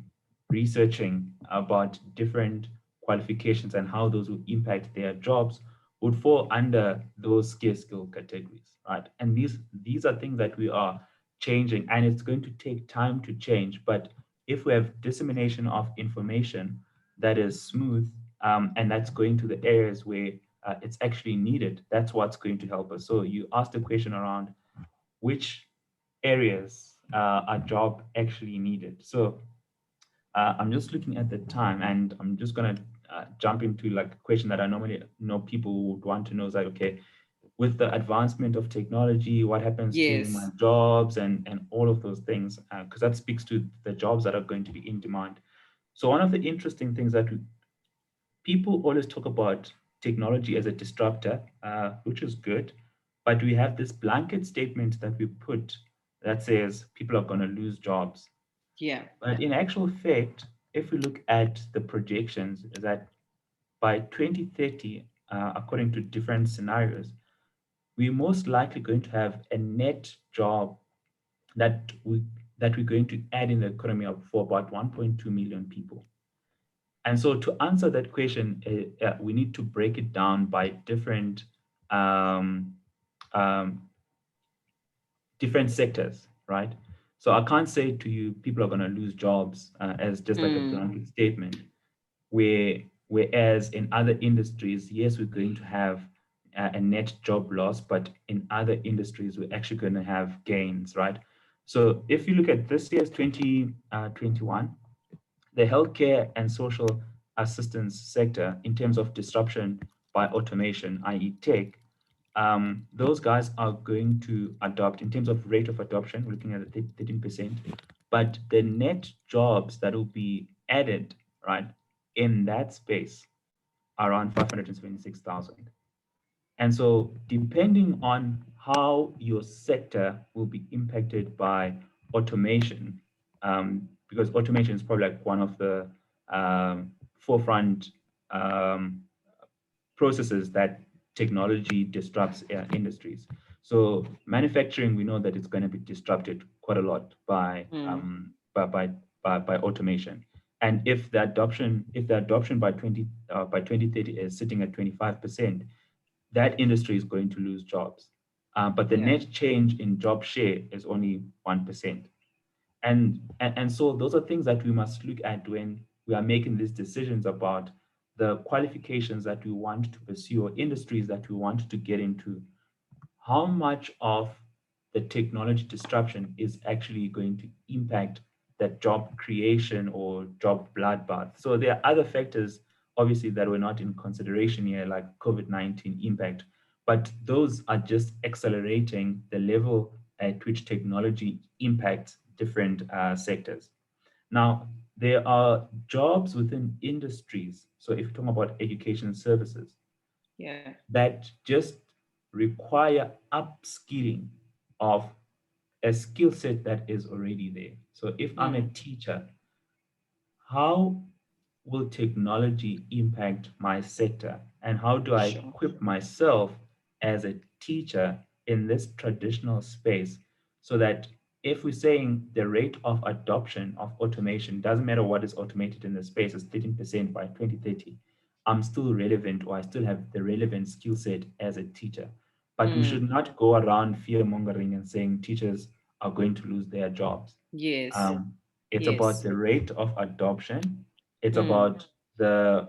researching about different qualifications and how those will impact their jobs, would fall under those scarce skill categories, right? And these are things that we are changing, and it's going to take time to change. But if we have dissemination of information that is smooth, and that's going to the areas where it's actually needed, that's what's going to help us. So you asked a question around which areas a job actually needed. So I'm just looking at the time, and I'm just gonna jump into like a question that I normally know people would want to know is like, okay, with the advancement of technology, what happens to my jobs and all of those things? Because that speaks to the jobs that are going to be in demand. So one of the interesting things that people always talk about technology as a disruptor, which is good, but we have this blanket statement that we put that says people are going to lose jobs. Yeah. But in actual fact, if we look at the projections, is that by 2030, according to different scenarios, we're most likely going to have a net job that we're going to add in the economy of for about 1.2 million people. And so to answer that question, we need to break it down by different um, um, different sectors, right? So I can't say to you, people are going to lose jobs as just like a blanket statement. Whereas in other industries, yes, we're going to have a net job loss, but in other industries, we're actually going to have gains, right? So if you look at this year's 2021, the healthcare and social assistance sector, in terms of disruption by automation, i.e. tech, those guys are going to adopt, in terms of rate of adoption, we're looking at 13%, but the net jobs that will be added, right, in that space, around 576,000. And so depending on how your sector will be impacted by automation, because automation is probably like one of the forefront processes that technology disrupts industries. So manufacturing, we know that it's going to be disrupted quite a lot by automation. And if the adoption by 2030 is sitting at 25%, that industry is going to lose jobs. But the Yeah. net change in job share is only 1%. And so those are things that we must look at when we are making these decisions about the qualifications that we want to pursue or industries that we want to get into. How much of the technology disruption is actually going to impact that job creation or job bloodbath? So there are other factors, obviously, that were not in consideration here, like COVID-19 impact, but those are just accelerating the level at which technology impacts different sectors. Now, there are jobs within industries. So if you're talking about education services, Yeah. that just require upskilling of a skill set that is already there. So if I'm a teacher, how will technology impact my sector? And how do I Sure. equip myself as a teacher in this traditional space so that if we're saying the rate of adoption of automation, doesn't matter what is automated in the space, is 13% by 2030, I'm still relevant or I still have the relevant skill set as a teacher. But we should not go around fear mongering and saying teachers are going to lose their jobs. Yes. Um, it's about Yes. the rate of adoption. It's Mm. about the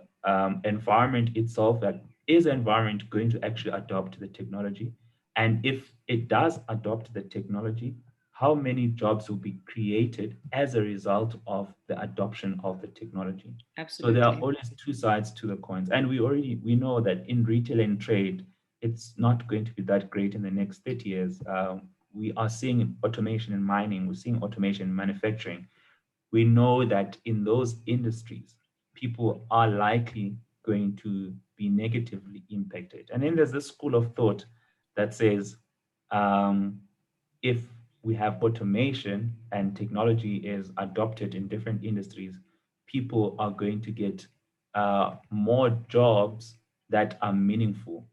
environment itself. That is the environment going to actually adopt the technology? And if it does adopt the technology, how many jobs will be created as a result of the adoption of the technology? So there are Absolutely. always two sides to the coins. And we know that in retail and trade, it's not going to be that great in the next 30 years. We are seeing automation in mining, we're seeing automation in manufacturing. We know that in those industries, people are likely going to be negatively impacted. And then there's this school of thought that says um, if we have automation and technology is adopted in different industries, people are going to get more jobs that are meaningful.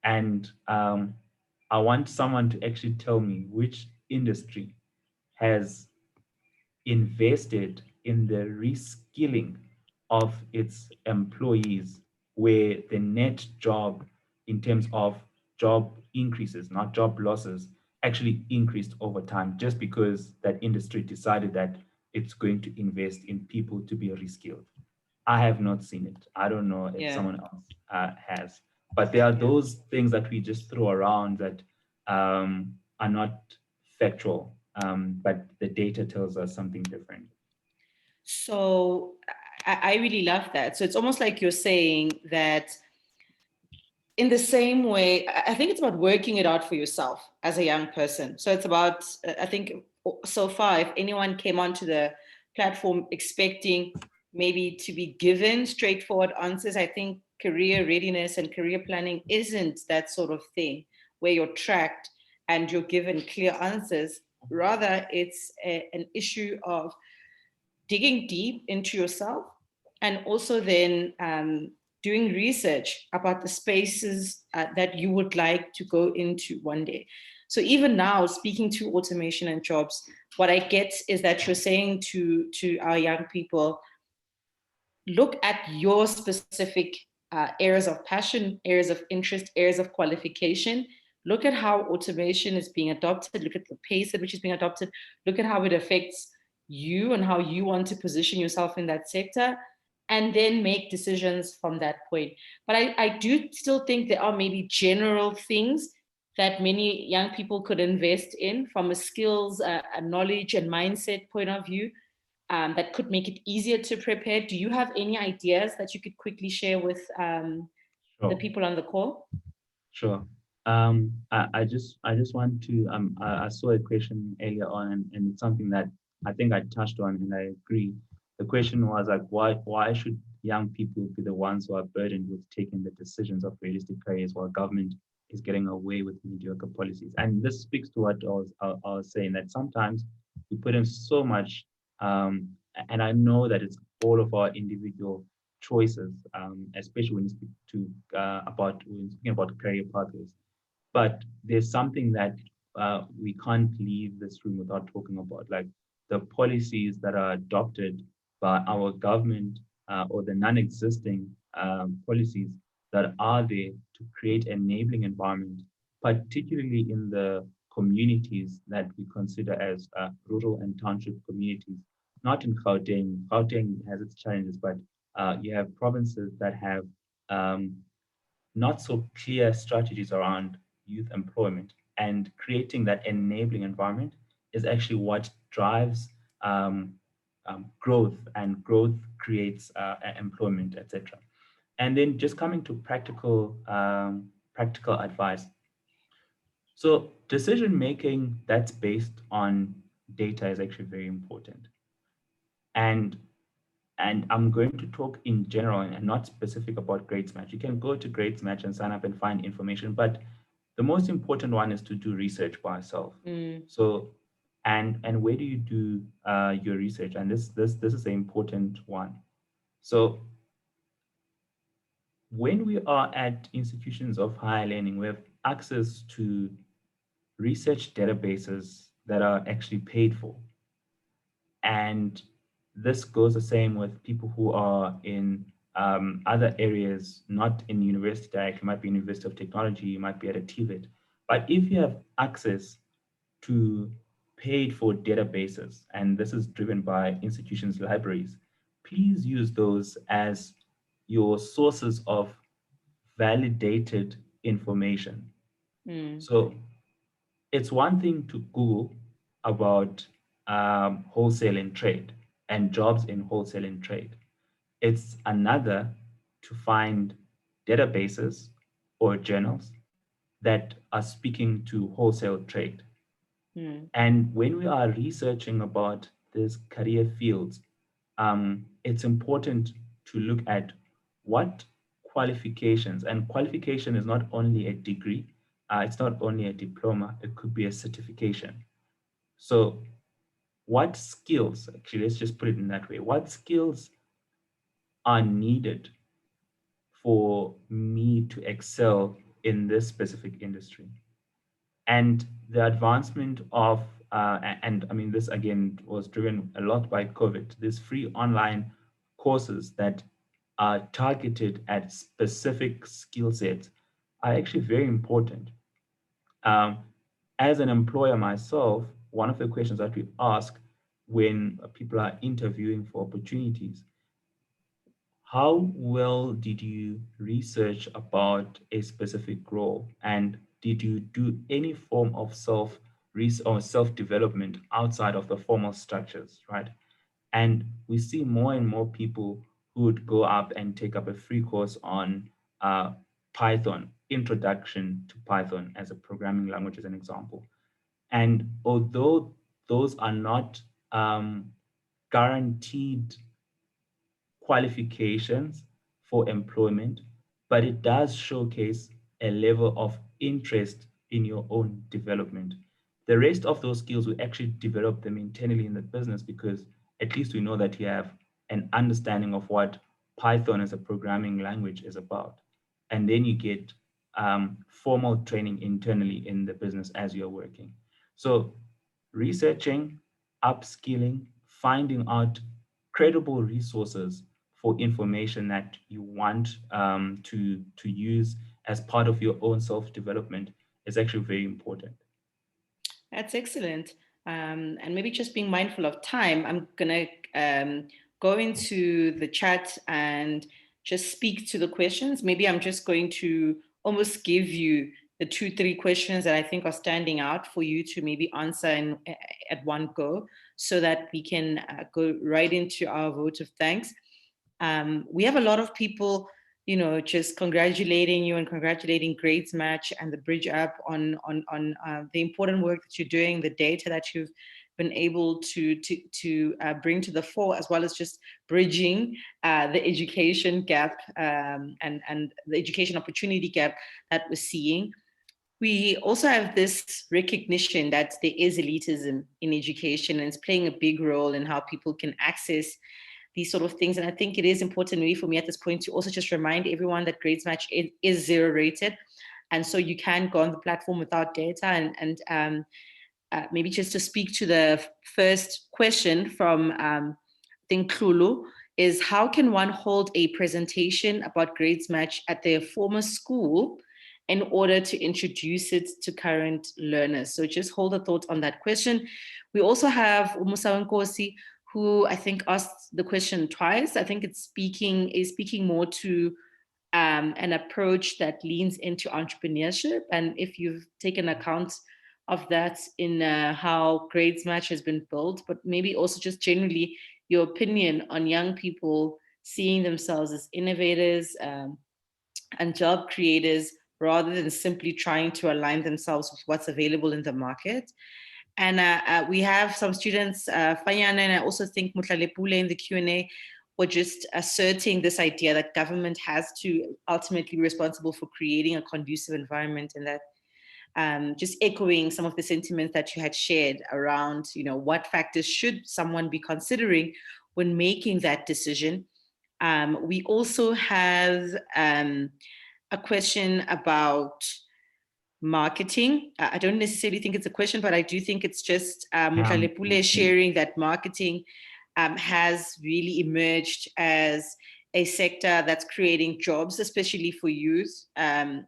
And I want someone to actually tell me which industry has invested in the reskilling of its employees, where the net job in terms of job increases, not job losses, actually increased over time just because that industry decided that it's going to invest in people to be reskilled. I have not seen it. I don't know if Yeah. someone else has. But there are Yeah. those things that we just throw around that are not factual, but the data tells us something different. So I really love that. So it's almost like you're saying that in the same way, I think it's about working it out for yourself as a young person. So it's about, I think so far, if anyone came onto the platform expecting maybe to be given straightforward answers, I think career readiness and career planning isn't that sort of thing where you're tracked and you're given clear answers. Rather, it's an issue of digging deep into yourself and also then doing research about the spaces that you would like to go into one day. So even now, speaking to automation and jobs, what I get is that you're saying to our young people, look at your specific areas of passion, areas of interest, areas of qualification. Look at how automation is being adopted. Look at the pace at which it's being adopted. Look at how it affects you and how you want to position yourself in that sector, and then make decisions from that point. But I do still think there are maybe general things that many young people could invest in from a skills, a knowledge, and mindset point of view, that could make it easier to prepare. Do you have any ideas that you could quickly share with the Sure. people on the call? Sure. I just want to I saw a question earlier on, and it's something that I think I touched on, and I agree. The question was like, why should young people be the ones who are burdened with taking the decisions of realistic careers while government is getting away with mediocre policies? And this speaks to what I was saying, that sometimes we put in so much, and I know that it's all of our individual choices, especially when you speak to when speaking about career pathways. But there's something that we can't leave this room without talking about, like the policies that are adopted by our government or the non-existing policies that are there to create enabling environment, particularly in the communities that we consider as rural and township communities. Not in Gauteng. Gauteng has its challenges, but you have provinces that have um, not so clear strategies around youth employment, and creating that enabling environment is actually what drives growth, and growth creates employment, etc. And then just coming to practical advice. So decision making that's based on data is actually very important. And I'm going to talk in general and not specific about Grades Match. You can go to Grades Match and sign up and find information, but the most important one is to do research by yourself. So, and where do you do your research? And this is an important one. So, when we are at institutions of higher learning, we have access to research databases that are actually paid for. And this goes the same with people who are in other areas, not in university direct. You might be in University of Technology, you might be at a TVET. But if you have access to paid for databases, and this is driven by institutions' libraries, please use those as your sources of validated information. So it's one thing to Google about wholesale and trade and jobs in wholesale and trade. It's another to find databases or journals that are speaking to wholesale trade. And when we are researching about these career fields, it's important to look at what qualifications, and qualification is not only a degree, it's not only a diploma, it could be a certification. So, what skills, actually, let's just put it in that way, what skills are needed for me to excel in this specific industry? And the advancement of and I mean, this again was driven a lot by COVID. These free online courses that are targeted at specific skill sets are actually very important. um, as an employer myself, one of the questions that we ask when people are interviewing for opportunities: how well did you research about a specific role, and did you do any form of self development outside of the formal structures, right? And we see more and more people who would go up and take up a free course on Python, introduction to Python as a programming language, as an example. And although those are not guaranteed qualifications for employment, but it does showcase a level of interest in your own development. The rest of those skills, we actually develop them internally in the business, because at least we know that you have an understanding of what Python as a programming language is about. And then you get formal training internally in the business as you're working. So researching, upskilling, finding out credible resources for information that you want to use as part of your own self-development is actually very important. That's excellent. And maybe just being mindful of time, I'm going to go into the chat and just speak to the questions. Maybe I'm just going to almost give you the 2, 3 questions that I think are standing out for you to maybe answer at one go, so that we can go right into our vote of thanks. We have a lot of people, just congratulating you and congratulating Grades Match and the Bridge app on the important work that you're doing, the data that you've been able to bring to the fore, as well as just bridging the education gap and the education opportunity gap that we're seeing. We also have this recognition that there is elitism in education, and it's playing a big role in how people can access these sort of things. And I think it is important maybe for me at this point to also just remind everyone that Grades Match is zero rated. And so you can go on the platform without data. And maybe just to speak to the first question from I think Klulu, is how can one hold a presentation about Grades Match at their former school in order to introduce it to current learners? So just hold a thought on that question. We also have Umusa Nkosi, who I think asked the question twice. I think it's speaking more to an approach that leans into entrepreneurship. And if you've taken account of that in how Grades Match has been built, but maybe also just generally your opinion on young people seeing themselves as innovators and job creators rather than simply trying to align themselves with what's available in the market. And we have some students, Fayana, and I also think Mutlalepule in the Q&A, were just asserting this idea that government has to ultimately be responsible for creating a conducive environment, and that just echoing some of the sentiments that you had shared around, what factors should someone be considering when making that decision. We also have a question about marketing. I don't necessarily think it's a question, but I do think it's just Mutlalepule sharing that marketing has really emerged as a sector that's creating jobs, especially for youth,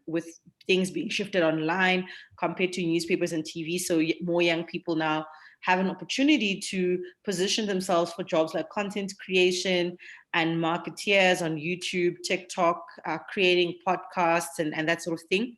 with things being shifted online compared to newspapers and TV. So more young people now have an opportunity to position themselves for jobs like content creation and marketeers on YouTube, TikTok, creating podcasts and that sort of thing.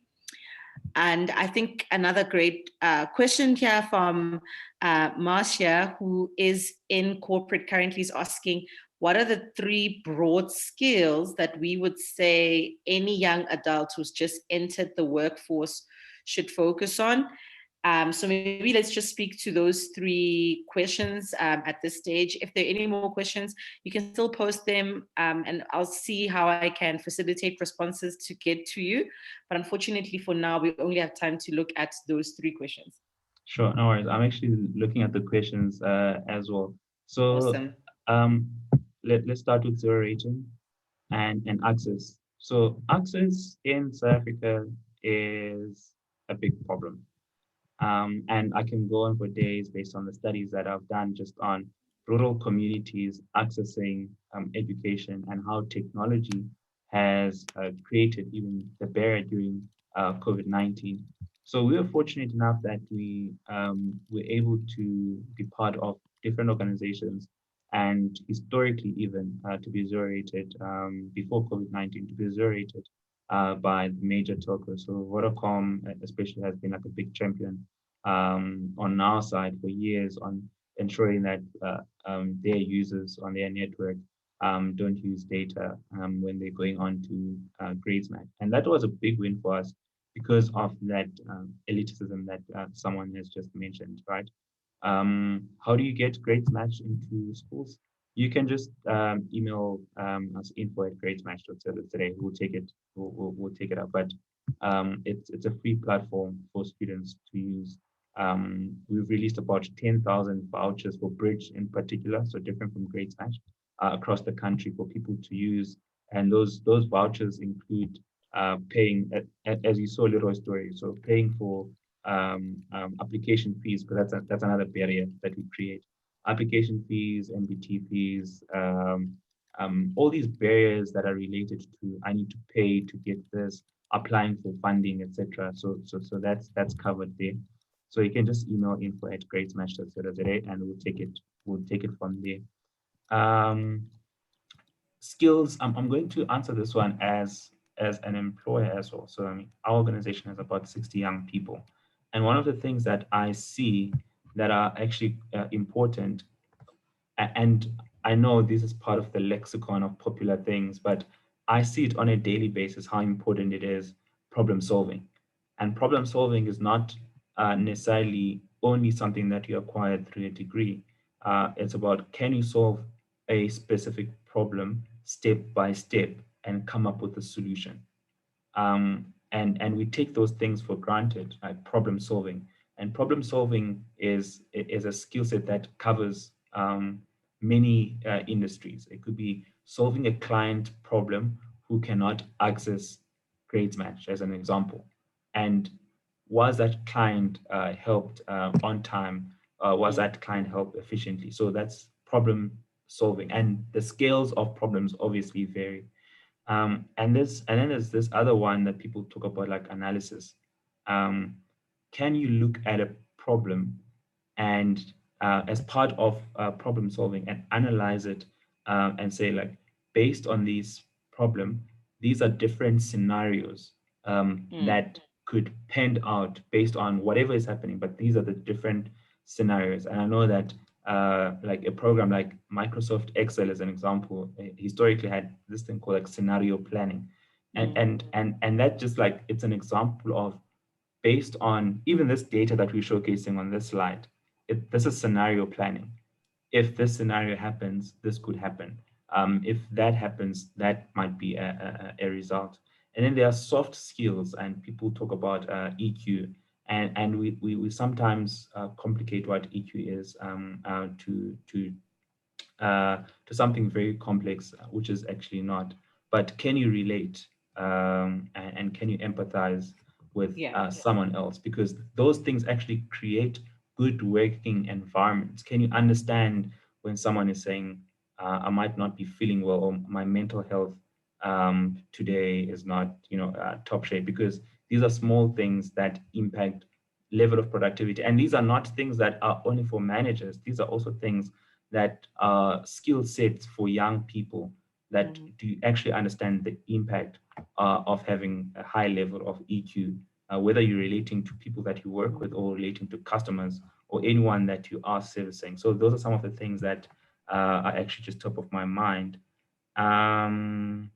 And I think another great question here from Marcia, who is in corporate currently, is asking, what are the 3 broad skills that we would say any young adult who's just entered the workforce should focus on? So maybe let's just speak to those 3 questions at this stage. If there are any more questions, you can still post them and I'll see how I can facilitate responses to get to you. But unfortunately for now, we only have time to look at those 3 questions. Sure, no worries. I'm actually looking at the questions as well. So awesome. Let's start with zero rating and access. So access in South Africa is a big problem. And I can go on for days based on the studies that I've done just on rural communities accessing education and how technology has created even the barrier during COVID-19. So we were fortunate enough that we were able to be part of different organizations and historically even to be zero rated before COVID-19, to be zero rated by the major telcos. So Vodacom especially has been like a big champion on our side for years on ensuring that their users on their network don't use data when they're going on to Grades Match. And that was a big win for us because of that elitism that someone has just mentioned, right? How do you get Grades Match into schools? You can just email us info@gradesmatch.co.za today. We'll take it. We'll take it up. But it's a free platform for students to use. We've released about 10,000 vouchers for Bridge in particular, so different from Grades Match, across the country for people to use. And those vouchers include paying, as you saw Leroy's story, so paying for application fees, because that's another barrier that we create. Application fees, MBT fees, all these barriers that are related to I need to pay to get this, applying for funding, etc. So that's covered there. So you can just email info@gradesmatch.co.za and we'll take it from there. Skills, I'm going to answer this one as an employer as well. So I mean, our organization has about 60 young people. And one of the things that I see that are actually important, and I know this is part of the lexicon of popular things, but I see it on a daily basis, how important it is problem solving. And problem solving is not necessarily only something that you acquire through a degree. It's about, can you solve a specific problem step by step and come up with a solution? And we take those things for granted, like problem solving. And problem solving is a skill set that covers many industries. It could be solving a client problem who cannot access grades match, as an example. And was that client helped on time? Was that client helped efficiently? So that's problem solving, and the scales of problems obviously vary. And then there's this other one that people talk about, like analysis. Um, can you look at a problem and as part of problem solving and analyze it and say, like, based on these problem, these are different scenarios that could pan out based on whatever is happening, but these are the different scenarios. And I know that like a program like Microsoft Excel, as an example, historically had this thing called like scenario planning. And that just like, it's an example of, based on even this data that we're showcasing on this slide, this is scenario planning. If this scenario happens, this could happen. If that happens, that might be a result. And then there are soft skills, and people talk about EQ, and we sometimes complicate what EQ is to something very complex, which is actually not. But can you relate, and can you empathize with someone else? Because those things actually create good working environments. Can you understand when someone is saying, I might not be feeling well, or my mental health today is not, top shape? Because these are small things that impact level of productivity. And these are not things that are only for managers. These are also things that are skill sets for young people that do actually understand the impact of having a high level of EQ, whether you're relating to people that you work with, or relating to customers, or anyone that you are servicing. So those are some of the things that are actually just top of my mind. Um,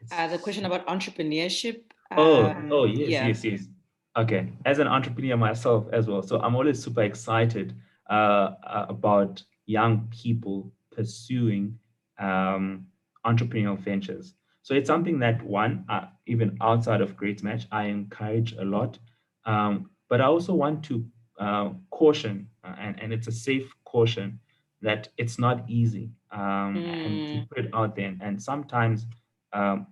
The question about entrepreneurship. Yes. Okay, as an entrepreneur myself as well, so I'm always super excited about young people pursuing entrepreneurial ventures. So it's something that, one, even outside of Great Match, I encourage a lot. But I also want to caution, and it's a safe caution, that it's not easy, and to put it out there. And sometimes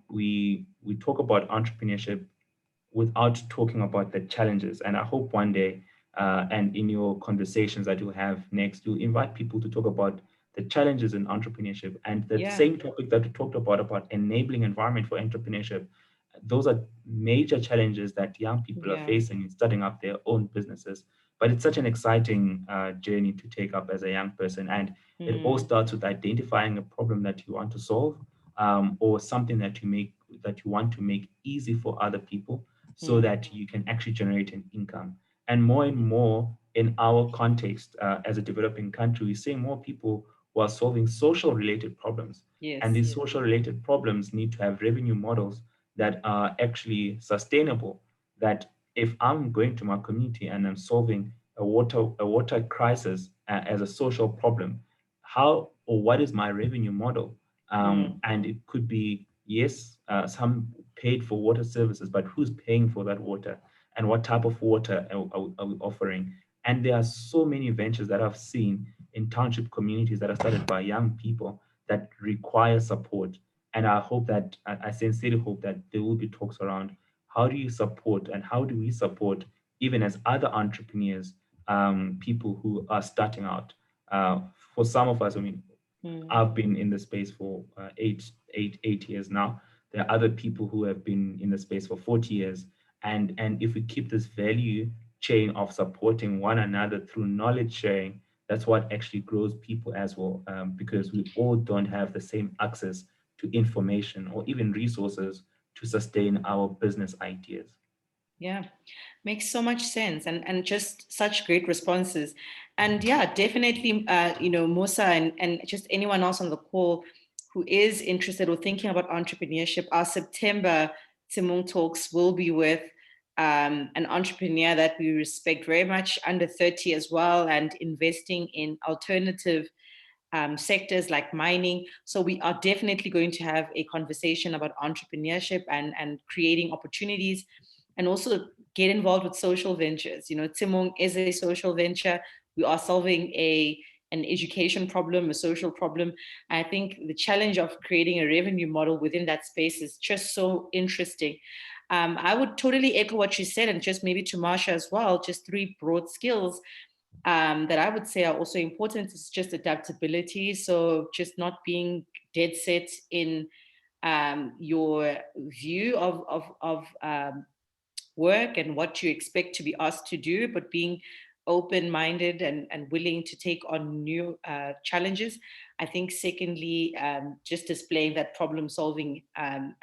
we talk about entrepreneurship without talking about the challenges. And I hope one day, and in your conversations that you'll have next, you'll invite people to talk about the challenges in entrepreneurship, and the same topic that we talked about enabling environment for entrepreneurship. Those are major challenges that young people are facing in starting up their own businesses. But it's such an exciting journey to take up as a young person. And it all starts with identifying a problem that you want to solve, or something that you want to make easy for other people, so that you can actually generate an income. And more in our context, as a developing country, we're seeing more people who are solving social related problems. And these social related problems need to have revenue models that are actually sustainable. That if I'm going to my community and I'm solving a water crisis as a social problem, how or what is my revenue model? And it could be, yes, some paid for water services, but who's paying for that water, and what type of water are we offering? And there are so many ventures that I've seen in township communities that are started by young people that require support. And I hope that, I sincerely hope that there will be talks around how do you support, and how do we support, even as other entrepreneurs, people who are starting out. For some of us, I mean, I've been in the space for 8 years now. There are other people who have been in the space for 40 years. And if we keep this value chain of supporting one another through knowledge sharing, that's what actually grows people as well, because we all don't have the same access to information or even resources to sustain our business ideas. Yeah, makes so much sense, and just such great responses. And yeah, definitely, Musa, and just anyone else on the call who is interested or thinking about entrepreneurship, our September Tshimong Talks will be with an entrepreneur that we respect very much, under 30 as well, and investing in alternative sectors like mining. So we are definitely going to have a conversation about entrepreneurship and creating opportunities, and also get involved with social ventures. Tshimong is a social venture. We are solving a an education problem, a social problem. I think the challenge of creating a revenue model within that space is just so interesting. I would totally echo what you said, and just maybe to Marsha as well, just 3 broad skills that I would say are also important is just adaptability. So just not being dead set in your view of work and what you expect to be asked to do, but being open-minded and willing to take on new challenges. I think secondly, just displaying that problem-solving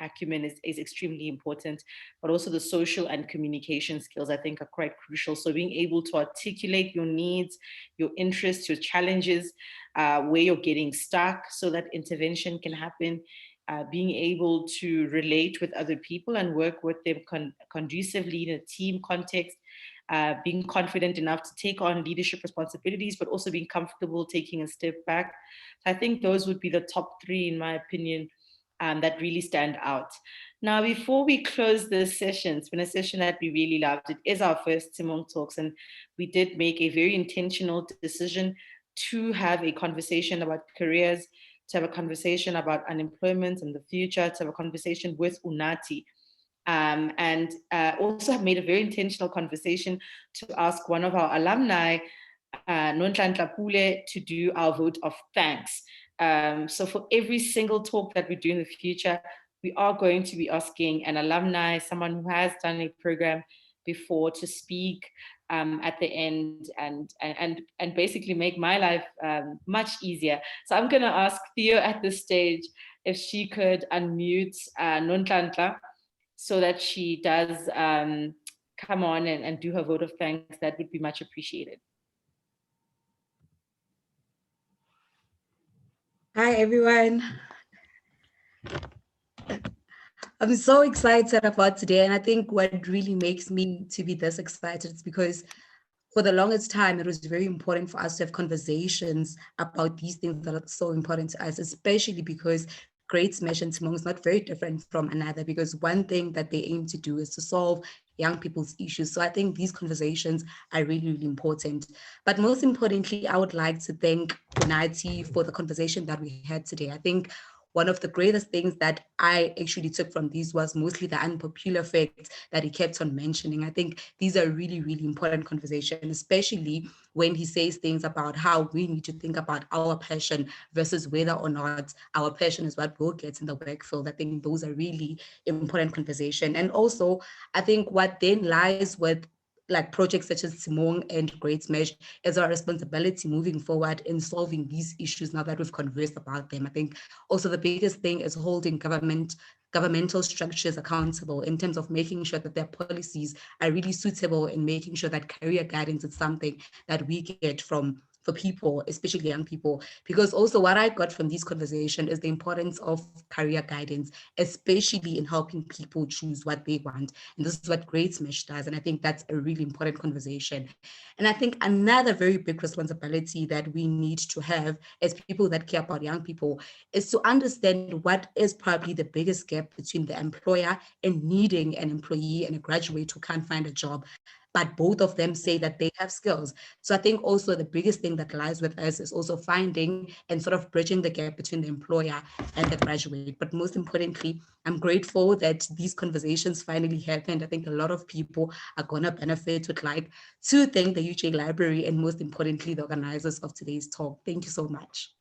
acumen is extremely important, but also the social and communication skills I think are quite crucial. So being able to articulate your needs, your interests, your challenges, where you're getting stuck so that intervention can happen. Being able to relate with other people and work with them conducively in a team context, being confident enough to take on leadership responsibilities, but also being comfortable taking a step back. So I think those would be the top 3, in my opinion, that really stand out. Now, before we close this session, it's been a session that we really loved. It is our first Tshimong Talks, and we did make a very intentional decision to have a conversation about careers, to have a conversation about unemployment in the future, to have a conversation with Unathi. And also have made a very intentional conversation to ask one of our alumni, Nonhlanhla Pule, to do our vote of thanks. So for every single talk that we do in the future, we are going to be asking an alumni, someone who has done a program before, to speak at the end and basically make my life much easier. So I'm going to ask Theo at this stage if she could unmute Nonhlanhla so that she does come on and do her vote of thanks. That would be much appreciated. Hi, everyone. I'm so excited about today. And I think what really makes me to be this excited is because for the longest time, it was very important for us to have conversations about these things that are so important to us, especially because Great Smash and Tshimong is not very different from another, because one thing that they aim to do is to solve young people's issues. So I think these conversations are really, really important. But most importantly, I would like to thank Unathi for the conversation that we had today. I think one of the greatest things that I actually took from these was mostly the unpopular facts that he kept on mentioning. I think these are really, really important conversations, especially when he says things about how we need to think about our passion versus whether or not our passion is what will get in the work field. I think those are really important conversation. And also, I think what then lies with like projects such as Tshimong and Great Smash is our responsibility moving forward in solving these issues now that we've conversed about them. I think also the biggest thing is holding governmental structures accountable in terms of making sure that their policies are really suitable and making sure that career guidance is something that we get for people, especially young people. Because also what I got from this conversation is the importance of career guidance, especially in helping people choose what they want. And this is what Great Smash does. And I think that's a really important conversation. And I think another very big responsibility that we need to have as people that care about young people is to understand what is probably the biggest gap between the employer and needing an employee and a graduate who can't find a job, but both of them say that they have skills. So I think also the biggest thing that lies with us is also finding and sort of bridging the gap between the employer and the graduate. But most importantly, I'm grateful that these conversations finally happened. I think a lot of people are going to benefit. Would like to thank the UJ Library and most importantly, the organizers of today's talk. Thank you so much.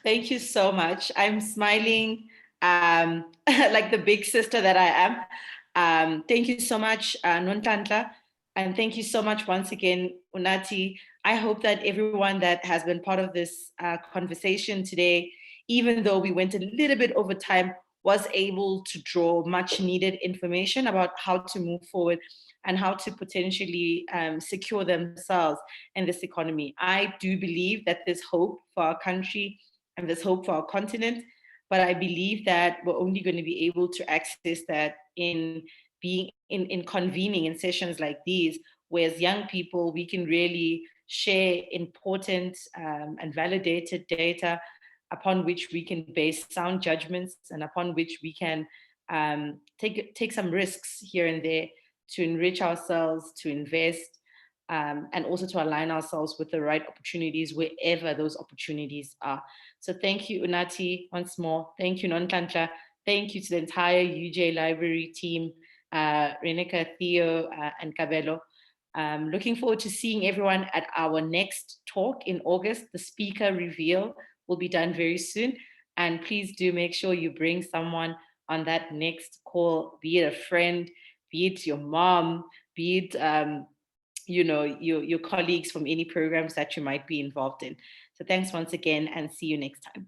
Thank you so much. I'm smiling like the big sister that I am. Thank you so much, Nonhlanhla. And thank you so much once again, Unathi. I hope that everyone that has been part of this conversation today, even though we went a little bit over time, was able to draw much needed information about how to move forward and how to potentially secure themselves in this economy. I do believe that there's hope for our country and there's hope for our continent, but I believe that we're only going to be able to access that in being in convening in sessions like these, where as young people we can really share important and validated data upon which we can base sound judgments and upon which we can take some risks here and there to enrich ourselves, to invest, and also to align ourselves with the right opportunities wherever those opportunities are. So thank you, Unathi, once more. Thank you, Nonhlanhla. Thank you to the entire UJ Library team, Renika, Theo, and Kabelo. Looking forward to seeing everyone at our next talk in August. The speaker reveal will be done very soon. And please do make sure you bring someone on that next call, be it a friend, be it your mom, be it your colleagues from any programs that you might be involved in. So thanks once again, and see you next time.